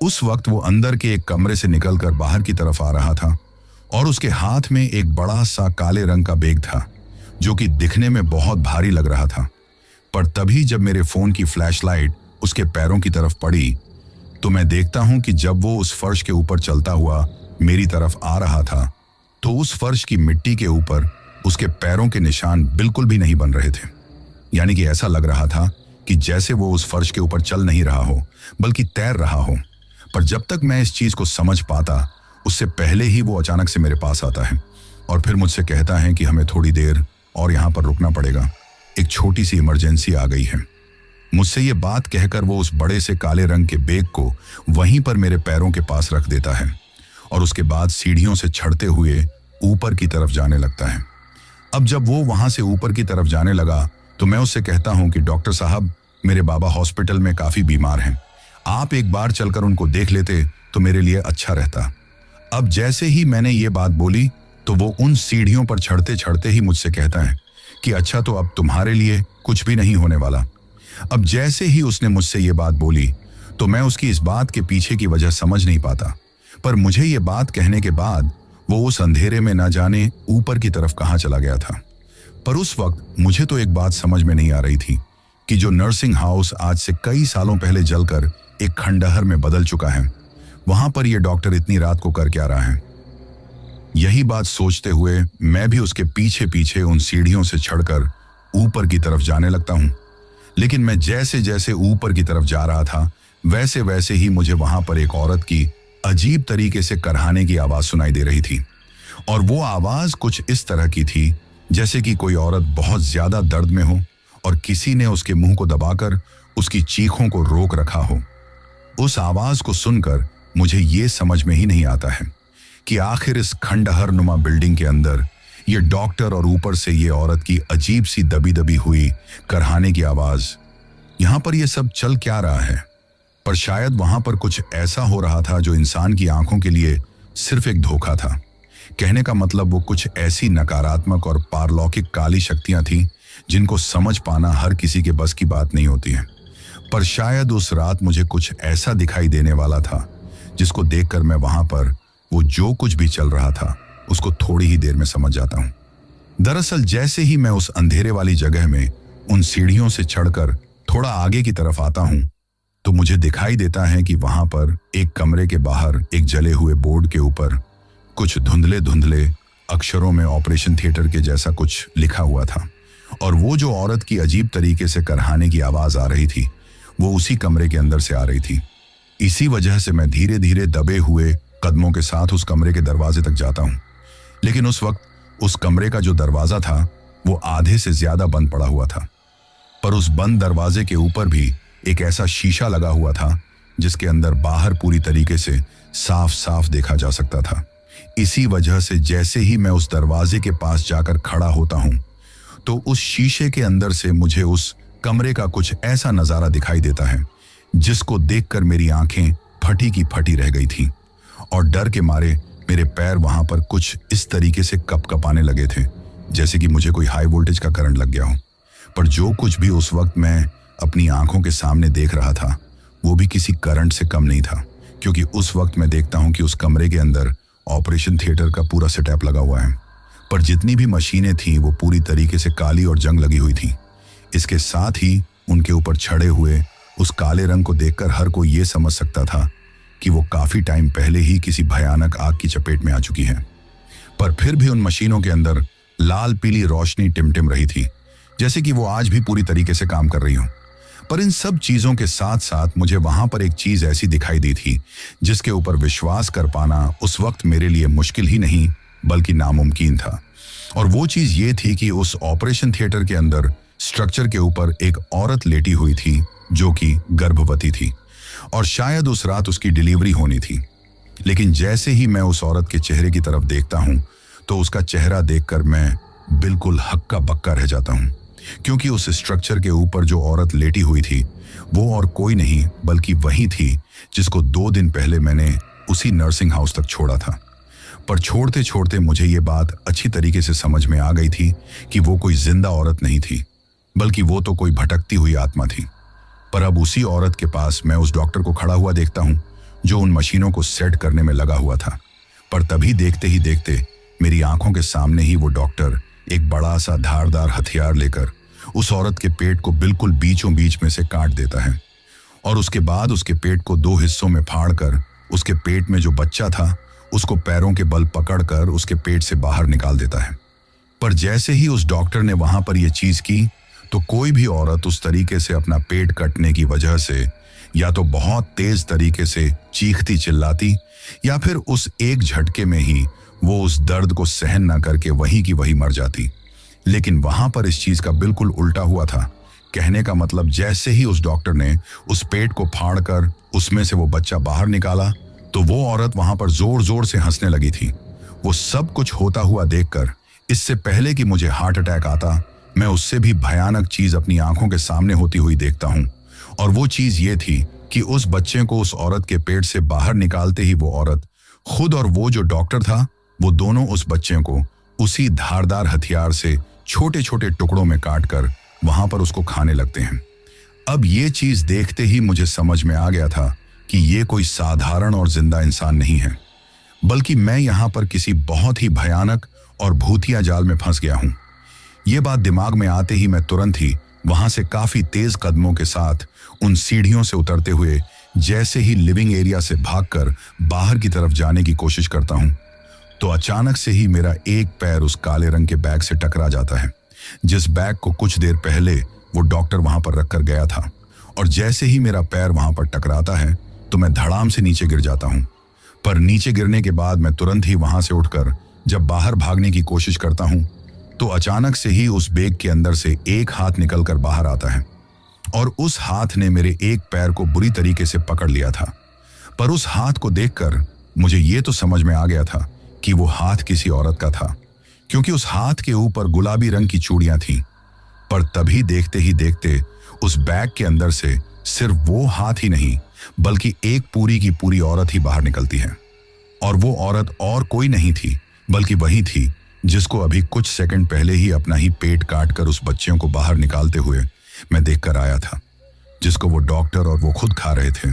A: उस वक्त वो अंदर के एक कमरे से निकलकर बाहर की तरफ आ रहा था और उसके हाथ में एक बड़ा सा काले रंग का बैग था जो कि दिखने में बहुत भारी लग रहा था। पर तभी जब मेरे फोन की फ्लैशलाइट उसके पैरों की तरफ पड़ी तो मैं देखता हूं कि जब वो उस फर्श के ऊपर चलता हुआ मेरी तरफ आ रहा था तो उस फर्श की मिट्टी के ऊपर उसके पैरों के निशान बिल्कुल भी नहीं बन रहे थे। यानी कि ऐसा लग रहा था कि जैसे वो उस फर्श के ऊपर चल नहीं रहा हो बल्कि तैर रहा हो। पर जब तक मैं इस चीज को समझ पाता उससे पहले ही वो अचानक से मेरे पास आता है और फिर मुझसे कहता है कि हमें थोड़ी देर और यहाँ पर रुकना पड़ेगा, एक छोटी सी इमरजेंसी आ गई है। मुझसे ये बात कहकर वो उस बड़े से काले रंग के बैग को वहीं पर मेरे पैरों के पास रख देता है और उसके बाद सीढ़ियों से चढ़ते हुए ऊपर की तरफ जाने लगता है। अब जब वो वहां से ऊपर की तरफ जाने लगा तो मैं उससे कहता हूं कि डॉक्टर साहब, मेरे बाबा हॉस्पिटल में काफी बीमार हैं, आप एक बार चलकर उनको देख लेते तो मेरे लिए अच्छा रहता। अब जैसे ही मैंने ये बात बोली तो वो उन सीढ़ियों पर चढ़ते चढ़ते ही मुझसे कहता है कि अच्छा, तो अब तुम्हारे लिए कुछ भी नहीं होने वाला। अब जैसे ही उसने मुझसे ये बात बोली तो मैं उसकी इस बात के पीछे की वजह समझ नहीं पाता, पर मुझे ये बात कहने के बाद वो उस अंधेरे में न जाने ऊपर की तरफ कहाँ चला गया था। पर उस वक्त मुझे तो एक बात समझ में नहीं आ रही थी कि जो नर्सिंग हाउस आज से कई सालों पहले जलकर एक खंडहर में बदल चुका है, वहां पर यह डॉक्टर इतनी रात को कर क्या रहा है। यही बात सोचते हुए मैं भी उसके पीछे पीछे उन सीढ़ियों से चढ़कर ऊपर की तरफ जाने लगता हूं। लेकिन मैं जैसे जैसे ऊपर की तरफ जा रहा था वैसे वैसे ही मुझे वहां पर एक औरत की अजीब तरीके से करहाने की आवाज सुनाई दे रही थी। और वो आवाज कुछ इस तरह की थी जैसे कि कोई औरत बहुत ज्यादा दर्द में हो और किसी ने उसके मुंह को दबाकर उसकी चीखों को रोक रखा हो। उस आवाज को सुनकर मुझे ये समझ में ही नहीं आता है कि आखिर इस खंडहर नुमा बिल्डिंग के अंदर ये डॉक्टर और ऊपर से ये औरत की अजीब सी दबी दबी हुई करहाने की आवाज, यहां पर ये सब चल क्या रहा है। पर शायद वहां पर कुछ ऐसा हो रहा था जो इंसान की आंखों के लिए सिर्फ एक धोखा था। कहने का मतलब वो कुछ ऐसी नकारात्मक और पारलौकिक काली शक्तियां थीं जिनको समझ पाना हर किसी के बस की बात नहीं होती है। पर शायद उस रात मुझे कुछ ऐसा दिखाई देने वाला था जिसको देखकर मैं वहां पर वो जो कुछ भी चल रहा था उसको थोड़ी ही देर में समझ जाता हूं। दरअसल जैसे ही मैं उस अंधेरे वाली जगह में उन सीढ़ियों से चढ़कर थोड़ा आगे की तरफ आता हूं तो मुझे दिखाई देता है कि वहां पर एक कमरे के बाहर एक जले हुए बोर्ड के ऊपर कुछ धुंधले धुंधले अक्षरों में ऑपरेशन थिएटर के जैसा कुछ लिखा हुआ था। और वो जो औरत की अजीब तरीके से करहाने की आवाज आ रही थी वो उसी कमरे के अंदर से आ रही थी। इसी वजह से मैं धीरे धीरे दबे हुए कदमों के साथ उस कमरे के दरवाजे तक जाता हूं। लेकिन उस वक्त उस कमरे का जो दरवाजा था वो आधे से ज्यादा बंद पड़ा हुआ था। पर उस बंद दरवाजे के ऊपर भी एक ऐसा शीशा लगा हुआ था जिसके अंदर बाहर पूरी तरीके से साफ साफ देखा जा सकता था। इसी वजह से जैसे ही मैं उस दरवाजे के पास जाकर खड़ा होता हूं तो उस शीशे के अंदर से मुझे उस कमरे का कुछ ऐसा नजारा दिखाई देता है जिसको देखकर मेरी आंखें फटी की फटी रह गई थीं और डर के मारे मेरे पैर वहां पर कुछ इस तरीके से कपकपाने लगे थे जैसे कि मुझे कोई हाई वोल्टेज का करंट लग गया हो। पर जो कुछ भी उस वक्त मैं अपनी आंखों के सामने देख रहा था वो भी किसी करंट से कम नहीं था, क्योंकि उस वक्त मैं देखता हूं कि उस कमरे के अंदर ऑपरेशन थिएटर का पूरा सेटअप लगा हुआ है। पर जितनी भी मशीनें थीं वो पूरी तरीके से काली और जंग लगी हुई थी। इसके साथ ही उनके ऊपर छड़े हुए उस काले रंग को देखकर हर कोई ये समझ सकता था कि वो काफी टाइम पहले ही किसी भयानक आग की चपेट में आ चुकी है। पर फिर भी उन मशीनों के अंदर लाल पीली रोशनी टिमटिम रही थी जैसे कि वो आज भी पूरी तरीके से काम कर रही हो। पर इन सब चीजों के साथ साथ मुझे वहां पर एक चीज ऐसी दिखाई दी थी जिसके ऊपर विश्वास कर पाना उस वक्त मेरे लिए मुश्किल ही नहीं बल्कि नामुमकिन था। और वो चीज ये थी कि उस ऑपरेशन थिएटर के अंदर स्ट्रक्चर के ऊपर एक औरत लेटी हुई थी जो कि गर्भवती थी और शायद उस रात उसकी डिलीवरी होनी थी। लेकिन जैसे ही मैं उस औरत के चेहरे की तरफ देखता हूं तो उसका चेहरा देखकर मैं बिल्कुल हक्का बक्का रह जाता हूं, क्योंकि उस स्ट्रक्चर के ऊपर जो औरत लेटी हुई थी वो और कोई नहीं बल्कि वही थी जिसको 2 दिन पहले मैंने उसी नर्सिंग हाउस तक छोड़ा था। पर छोड़ते छोड़ते मुझे ये बात अच्छी तरीके से समझ में आ गई थी कि वो कोई जिंदा औरत नहीं थी बल्कि वो तो कोई भटकती हुई आत्मा थी। पर अब उसी औरत के पास मैं उस डॉक्टर को खड़ा हुआ देखता हूं जो उन मशीनों को सेट करने में लगा हुआ था। पर तभी देखते ही देखते मेरी आंखों के सामने ही वो डॉक्टर एक बड़ा सा धारदार हथियार लेकर उस औरत के पेट को बिल्कुल बीचों बीच में से काट देता है और उसके बाद उसके पेट को 2 हिस्सों में फाड़कर उसके पेट में जो बच्चा था उसको पैरों के बल पकड़कर उसके पेट से बाहर निकाल देता है। पर जैसे ही उस डॉक्टर ने वहां पर यह चीज की तो कोई भी औरत उस तरीके से अपना पेट कटने की वजह से या तो बहुत तेज तरीके से चीखती चिल्लाती या फिर उस एक झटके में ही वो उस दर्द को सहन ना करके वहीं की वहीं मर जाती। लेकिन वहां पर इस चीज का बिल्कुल उल्टा हुआ था। कहने का मतलब जैसे ही उस डॉक्टर ने उस पेट को फाड़कर उसमें से वो बच्चा बाहर निकाला तो वो औरत वहां पर जोर जोर से हंसने लगी थी। वो सब कुछ होता हुआ देखकर इससे पहले कि मुझे हार्ट अटैक आता मैं उससे भी भयानक चीज अपनी आंखों के सामने होती हुई देखता हूं। और वो चीज ये थी कि उस बच्चे को उस औरत के पेट से बाहर निकालते ही वो औरत खुद और वो जो डॉक्टर था वो दोनों उस बच्चे को उसी धारदार हथियार से छोटे छोटे टुकड़ों में काटकर वहां पर उसको खाने लगते हैं। अब ये चीज देखते ही मुझे समझ में आ गया था कि ये कोई साधारण और जिंदा इंसान नहीं है, बल्कि मैं यहां पर किसी बहुत ही भयानक और भूतिया जाल में फंस गया हूं। ये बात दिमाग में आते ही मैं तुरंत ही वहां से काफी तेज कदमों के साथ उन सीढ़ियों से उतरते हुए जैसे ही लिविंग एरिया से भागकर बाहर की तरफ जाने की कोशिश करता हूं, तो अचानक से ही मेरा एक पैर उस काले रंग के बैग से टकरा जाता है, जिस बैग को कुछ देर पहले वो डॉक्टर वहां पर रखकर गया था। और जैसे ही मेरा पैर वहां पर टकराता है तो मैं धड़ाम से नीचे गिर जाता हूं। पर नीचे गिरने के बाद मैं तुरंत ही वहां से उठकर जब बाहर भागने की कोशिश करता हूं, तो अचानक से ही उस बैग के अंदर से एक हाथ निकलकर बाहर आता है और उस हाथ ने मेरे एक पैर को बुरी तरीके से पकड़ लिया था। पर उस हाथ को देखकर मुझे ये तो समझ में आ गया था कि वो हाथ किसी औरत का था, क्योंकि उस हाथ के ऊपर गुलाबी रंग की चूड़ियां थीं। पर तभी देखते ही देखते उस बैग के अंदर से सिर्फ वो हाथ ही नहीं, बल्कि एक पूरी की पूरी औरत ही बाहर निकलती है। और वो औरत और कोई नहीं थी, बल्कि वही थी जिसको अभी कुछ सेकंड पहले ही अपना ही पेट काटकर उस बच्चियों को बाहर निकालते हुए मैं देखकर आया था, जिसको वो डॉक्टर और वो खुद खा रहे थे।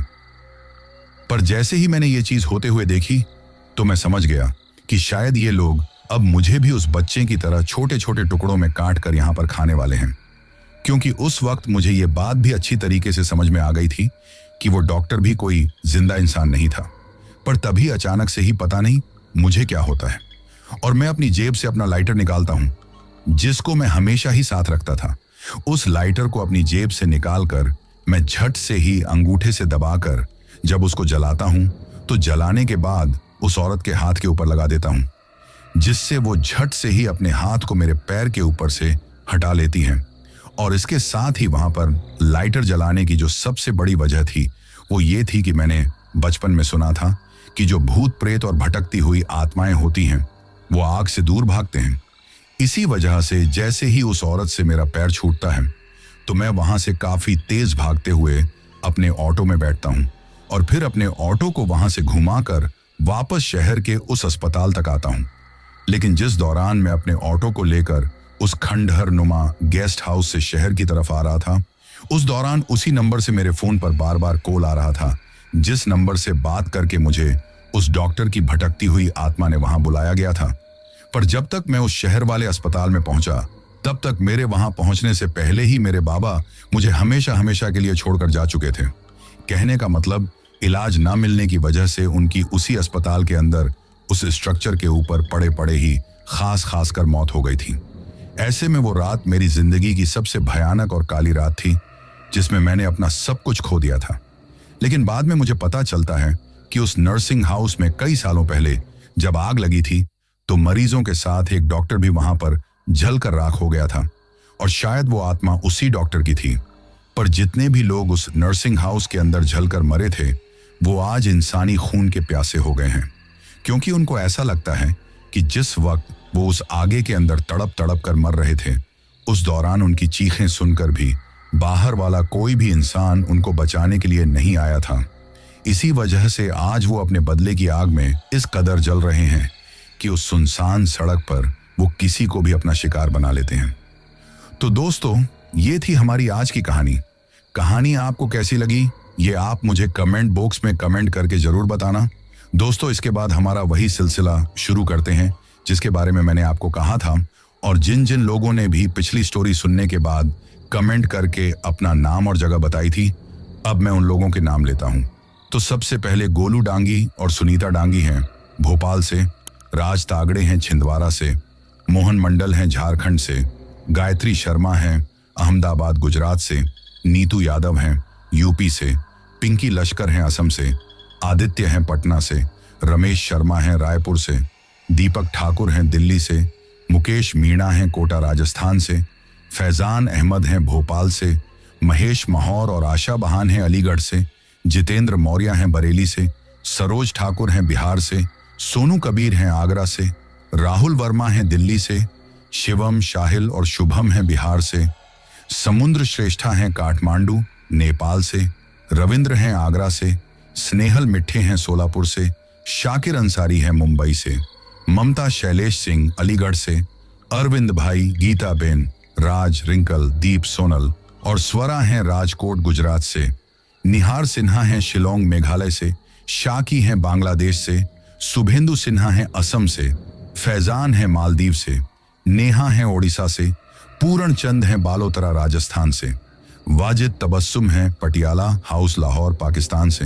A: पर जैसे ही मैंने ये चीज होते हुए देखी तो मैं समझ गया कि शायद ये लोग अब मुझे भी उस बच्चे की तरह छोटे छोटे टुकड़ों में काट कर यहां पर खाने वाले हैं, क्योंकि उस वक्त मुझे ये बात भी अच्छी तरीके से समझ में आ गई थी कि वो डॉक्टर भी कोई जिंदा इंसान नहीं था। पर तभी अचानक से ही पता नहीं मुझे क्या होता है और मैं अपनी जेब से अपना लाइटर निकालता हूं, जिसको मैं हमेशा ही साथ रखता था। उस लाइटर को अपनी जेब से निकालकर मैं झट से ही अंगूठे से दबाकर जब उसको जलाता हूं, तो जलाने के बाद उस औरत के हाथ के ऊपर लगा देता हूं, जिससे वो झट से ही अपने हाथ को मेरे पैर के ऊपर से हटा लेती हैं। और इसके साथ ही वहां पर लाइटर जलाने की जो सबसे बड़ी वजह थी वो ये थी कि मैंने बचपन में सुना था कि जो भूत प्रेत और भटकती हुई आत्माएं होती हैं वो आग से दूर भागते हैं। इसी वजह से जैसे ही उस औरत से मेरा पैर छूटता है तो मैं वहां से काफी तेज भागते हुए अपने ऑटो में बैठता हूं और फिर अपने ऑटो को वहां से घुमाकर वापस शहर के उस अस्पताल तक आता हूं। लेकिन जिस दौरान मैं अपने ऑटो को लेकर उस खंडहर नुमा गेस्ट हाउस से शहर की तरफ आ रहा था, उस दौरान उसी नंबर से मेरे फोन पर बार बार कॉल आ रहा था, जिस नंबर से बात करके मुझे उस डॉक्टर की भटकती हुई आत्मा ने वहां बुलाया गया था। पर जब तक मैं उस शहर वाले अस्पताल में पहुंचा, तब तक मेरे वहां पहुंचने से पहले ही मेरे बाबा मुझे हमेशा हमेशा के लिए छोड़कर जा चुके थे। कहने का मतलब, इलाज ना मिलने की वजह से उनकी उसी अस्पताल के अंदर उस स्ट्रक्चर के ऊपर पड़े पड़े ही खास कर मौत हो गई थी। ऐसे में वो रात मेरी जिंदगी की सबसे भयानक और काली रात थी, जिसमें मैंने अपना सब कुछ खो दिया था। लेकिन बाद में मुझे पता चलता है कि उस नर्सिंग हाउस में कई सालों पहले जब आग लगी थी तो मरीजों के साथ एक डॉक्टर भी वहां पर जलकर राख हो गया था, और शायद वो आत्मा उसी डॉक्टर की थी। पर जितने भी लोग उस नर्सिंग हाउस के अंदर जलकर मरे थे वो आज इंसानी खून के प्यासे हो गए हैं, क्योंकि उनको ऐसा लगता है कि जिस वक्त वो उस आगे के अंदर तड़प तड़प कर मर रहे थे, उस दौरान उनकी चीखें सुनकर भी बाहर वाला कोई भी इंसान उनको बचाने के लिए नहीं आया था। इसी वजह से आज वो अपने बदले की आग में इस कदर जल रहे हैं कि उस सुनसान सड़क पर वो किसी को भी अपना शिकार बना लेते हैं। तो दोस्तों, ये थी हमारी आज की कहानी। कहानी आपको कैसी लगी ये आप मुझे कमेंट बॉक्स में कमेंट करके जरूर बताना। दोस्तों, इसके बाद हमारा वही सिलसिला शुरू करते हैं जिसके बारे में मैंने आपको कहा था, और जिन जिन लोगों ने भी पिछली स्टोरी सुनने के बाद कमेंट करके अपना नाम और जगह बताई थी, अब मैं उन लोगों के नाम लेता हूं। तो सबसे पहले गोलू डांगी और सुनीता डांगी हैं भोपाल से, राज तागड़े हैं छिंदवाड़ा से, मोहन मंडल हैं झारखंड से, गायत्री शर्मा हैं अहमदाबाद गुजरात से, नीतू यादव हैं यूपी से, पिंकी लश्कर हैं असम से, आदित्य हैं पटना से, रमेश शर्मा हैं रायपुर से, दीपक ठाकुर हैं दिल्ली से, मुकेश मीणा हैं कोटा राजस्थान से, फैजान अहमद हैं भोपाल से, महेश माहौर और आशा बहान हैं अलीगढ़ से, जितेंद्र मौर्य हैं बरेली से, सरोज ठाकुर हैं बिहार से, सोनू कबीर हैं आगरा से, राहुल वर्मा हैं दिल्ली से, शिवम शाहिल और शुभम हैं बिहार से, समुद्र श्रेष्ठा हैं काठमांडू नेपाल से, रविंद्र हैं आगरा से, स्नेहल मिठे हैं सोलापुर से, शाकिर अंसारी हैं मुंबई से, ममता शैलेश सिंह अलीगढ़ से, अरविंद भाई, गीता बेन, राज, रिंकल, दीप सोनल और स्वरा हैं राजकोट गुजरात से, निहार सिन्हा हैं शिलोंग मेघालय से, शाकी हैं बांग्लादेश से, शुभेंदु सिन्हा हैं असम से, फैजान हैं मालदीव से, नेहा हैं ओडिशा से, पूरण चंद हैं बालोतरा राजस्थान से, वाजिद तबस्सुम हैं पटियाला हाउस लाहौर पाकिस्तान से,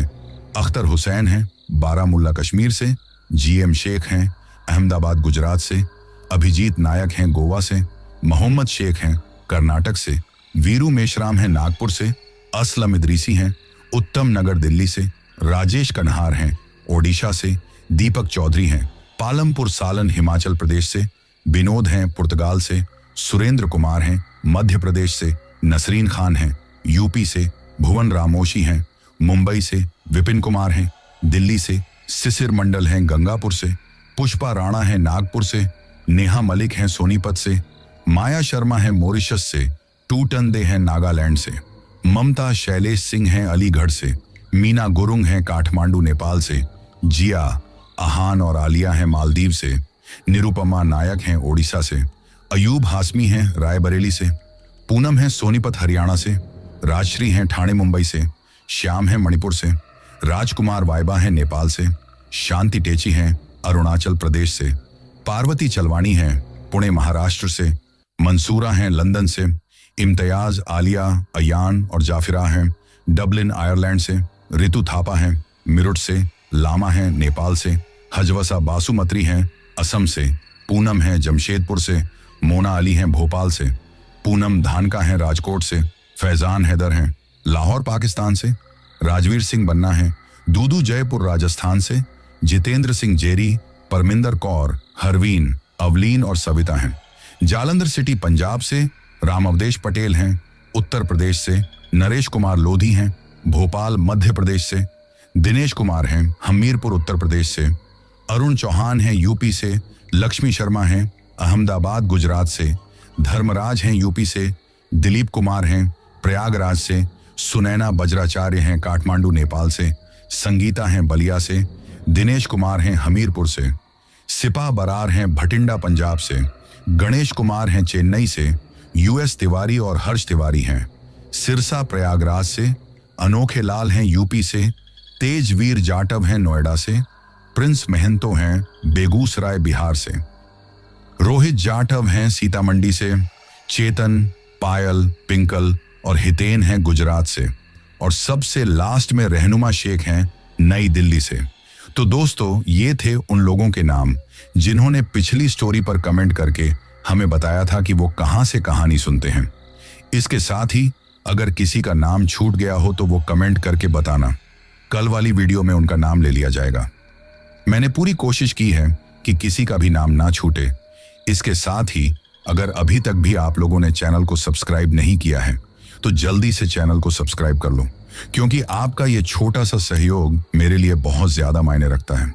A: अख्तर हुसैन हैं बारामुल्ला कश्मीर से, जीएम शेख हैं अहमदाबाद गुजरात से, अभिजीत नायक हैं गोवा से, मोहम्मद शेख हैं कर्नाटक से, वीरू मेशराम हैं नागपुर से, असलम इदरीसी हैं उत्तम नगर दिल्ली से, राजेश कन्हार हैं ओडिशा से, दीपक चौधरी हैं पालमपुर सालन हिमाचल प्रदेश से, विनोद हैं पुर्तगाल से, सुरेंद्र कुमार हैं मध्य प्रदेश से, नसरीन खान हैं यूपी से, भुवन रामोशी हैं मुंबई से, विपिन कुमार हैं दिल्ली से, सिसिर मंडल हैं गंगापुर से, पुष्पा राणा हैं नागपुर से, नेहा मलिक हैं सोनीपत से, माया शर्मा हैं मॉरिशस से, टूटन दे हैं नागालैंड से, ममता शैलेश सिंह हैं अलीगढ़ से, मीना गुरुंग हैं काठमांडू नेपाल से, जिया आहान और आलिया हैं मालदीव से, निरुपमा नायक हैं ओडिशा से, अयूब हाशमी हैं रायबरेली से, पूनम हैं सोनीपत हरियाणा से, राजश्री हैं ठाणे मुंबई से, श्याम हैं मणिपुर से, राजकुमार वाइबा हैं नेपाल से, शांति टेची हैं अरुणाचल प्रदेश से, पार्वती चलवानी हैं पुणे महाराष्ट्र से, मंसूरा हैं लंदन से, इम्तियाज आलिया अयान और जाफिरा हैं डबलिन आयरलैंड से, रितु थापा हैं मिरुट से, लामा हैं नेपाल से, हजवसा बासुमत्री हैं असम से, पूनम हैं जमशेदपुर से, मोना अली हैं भोपाल से, पूनम धानका हैं राजकोट से, फैजान हैदर हैं लाहौर पाकिस्तान से, राजवीर सिंह बन्ना हैं दूदू जयपुर राजस्थान से, जितेंद्र सिंह जेरी, परमिंदर कौर, हरवीन, अवलीन और सविता हैं जालंधर सिटी पंजाब से, राम अवधेश पटेल हैं उत्तर प्रदेश से, नरेश कुमार लोधी हैं भोपाल मध्य प्रदेश से, दिनेश कुमार हैं हमीरपुर उत्तर प्रदेश से, अरुण चौहान हैं यूपी से, लक्ष्मी शर्मा हैं अहमदाबाद गुजरात से, धर्मराज हैं यूपी से, दिलीप कुमार हैं प्रयागराज से, सुनैना बज्राचार्य हैं काठमांडू नेपाल से, संगीता हैं बलिया से, दिनेश कुमार हैं हमीरपुर से, सिपा बरार हैं भटिंडा पंजाब से, गणेश कुमार हैं चेन्नई से, यूएस तिवारी और हर्ष तिवारी हैं सिरसा प्रयागराज से, अनोखे लाल हैं यूपी से, तेजवीर जाटव हैं नोएडा से, प्रिंस महंतो हैं बेगूसराय बिहार से, रोहित जाटव हैं सीतामंडी से, चेतन, पायल, पिंकल और हितेन हैं गुजरात से, और सबसे लास्ट में रहनुमा शेख हैं नई दिल्ली से। तो दोस्तों, ये थे उन लोगों के नाम जिन्होंने पिछली स्टोरी पर कमेंट करके हमें बताया था कि वो कहां से कहानी सुनते हैं। इसके साथ ही अगर किसी का नाम छूट गया हो तो वो कमेंट करके बताना, कल वाली वीडियो में उनका नाम ले लिया जाएगा। मैंने पूरी कोशिश की है कि किसी का भी नाम ना छूटे। इसके साथ ही अगर अभी तक भी आप लोगों ने चैनल को सब्सक्राइब नहीं किया है तो जल्दी से चैनल को सब्सक्राइब कर लो, क्योंकि आपका ये छोटा सा सहयोग मेरे लिए बहुत ज्यादा मायने रखता है।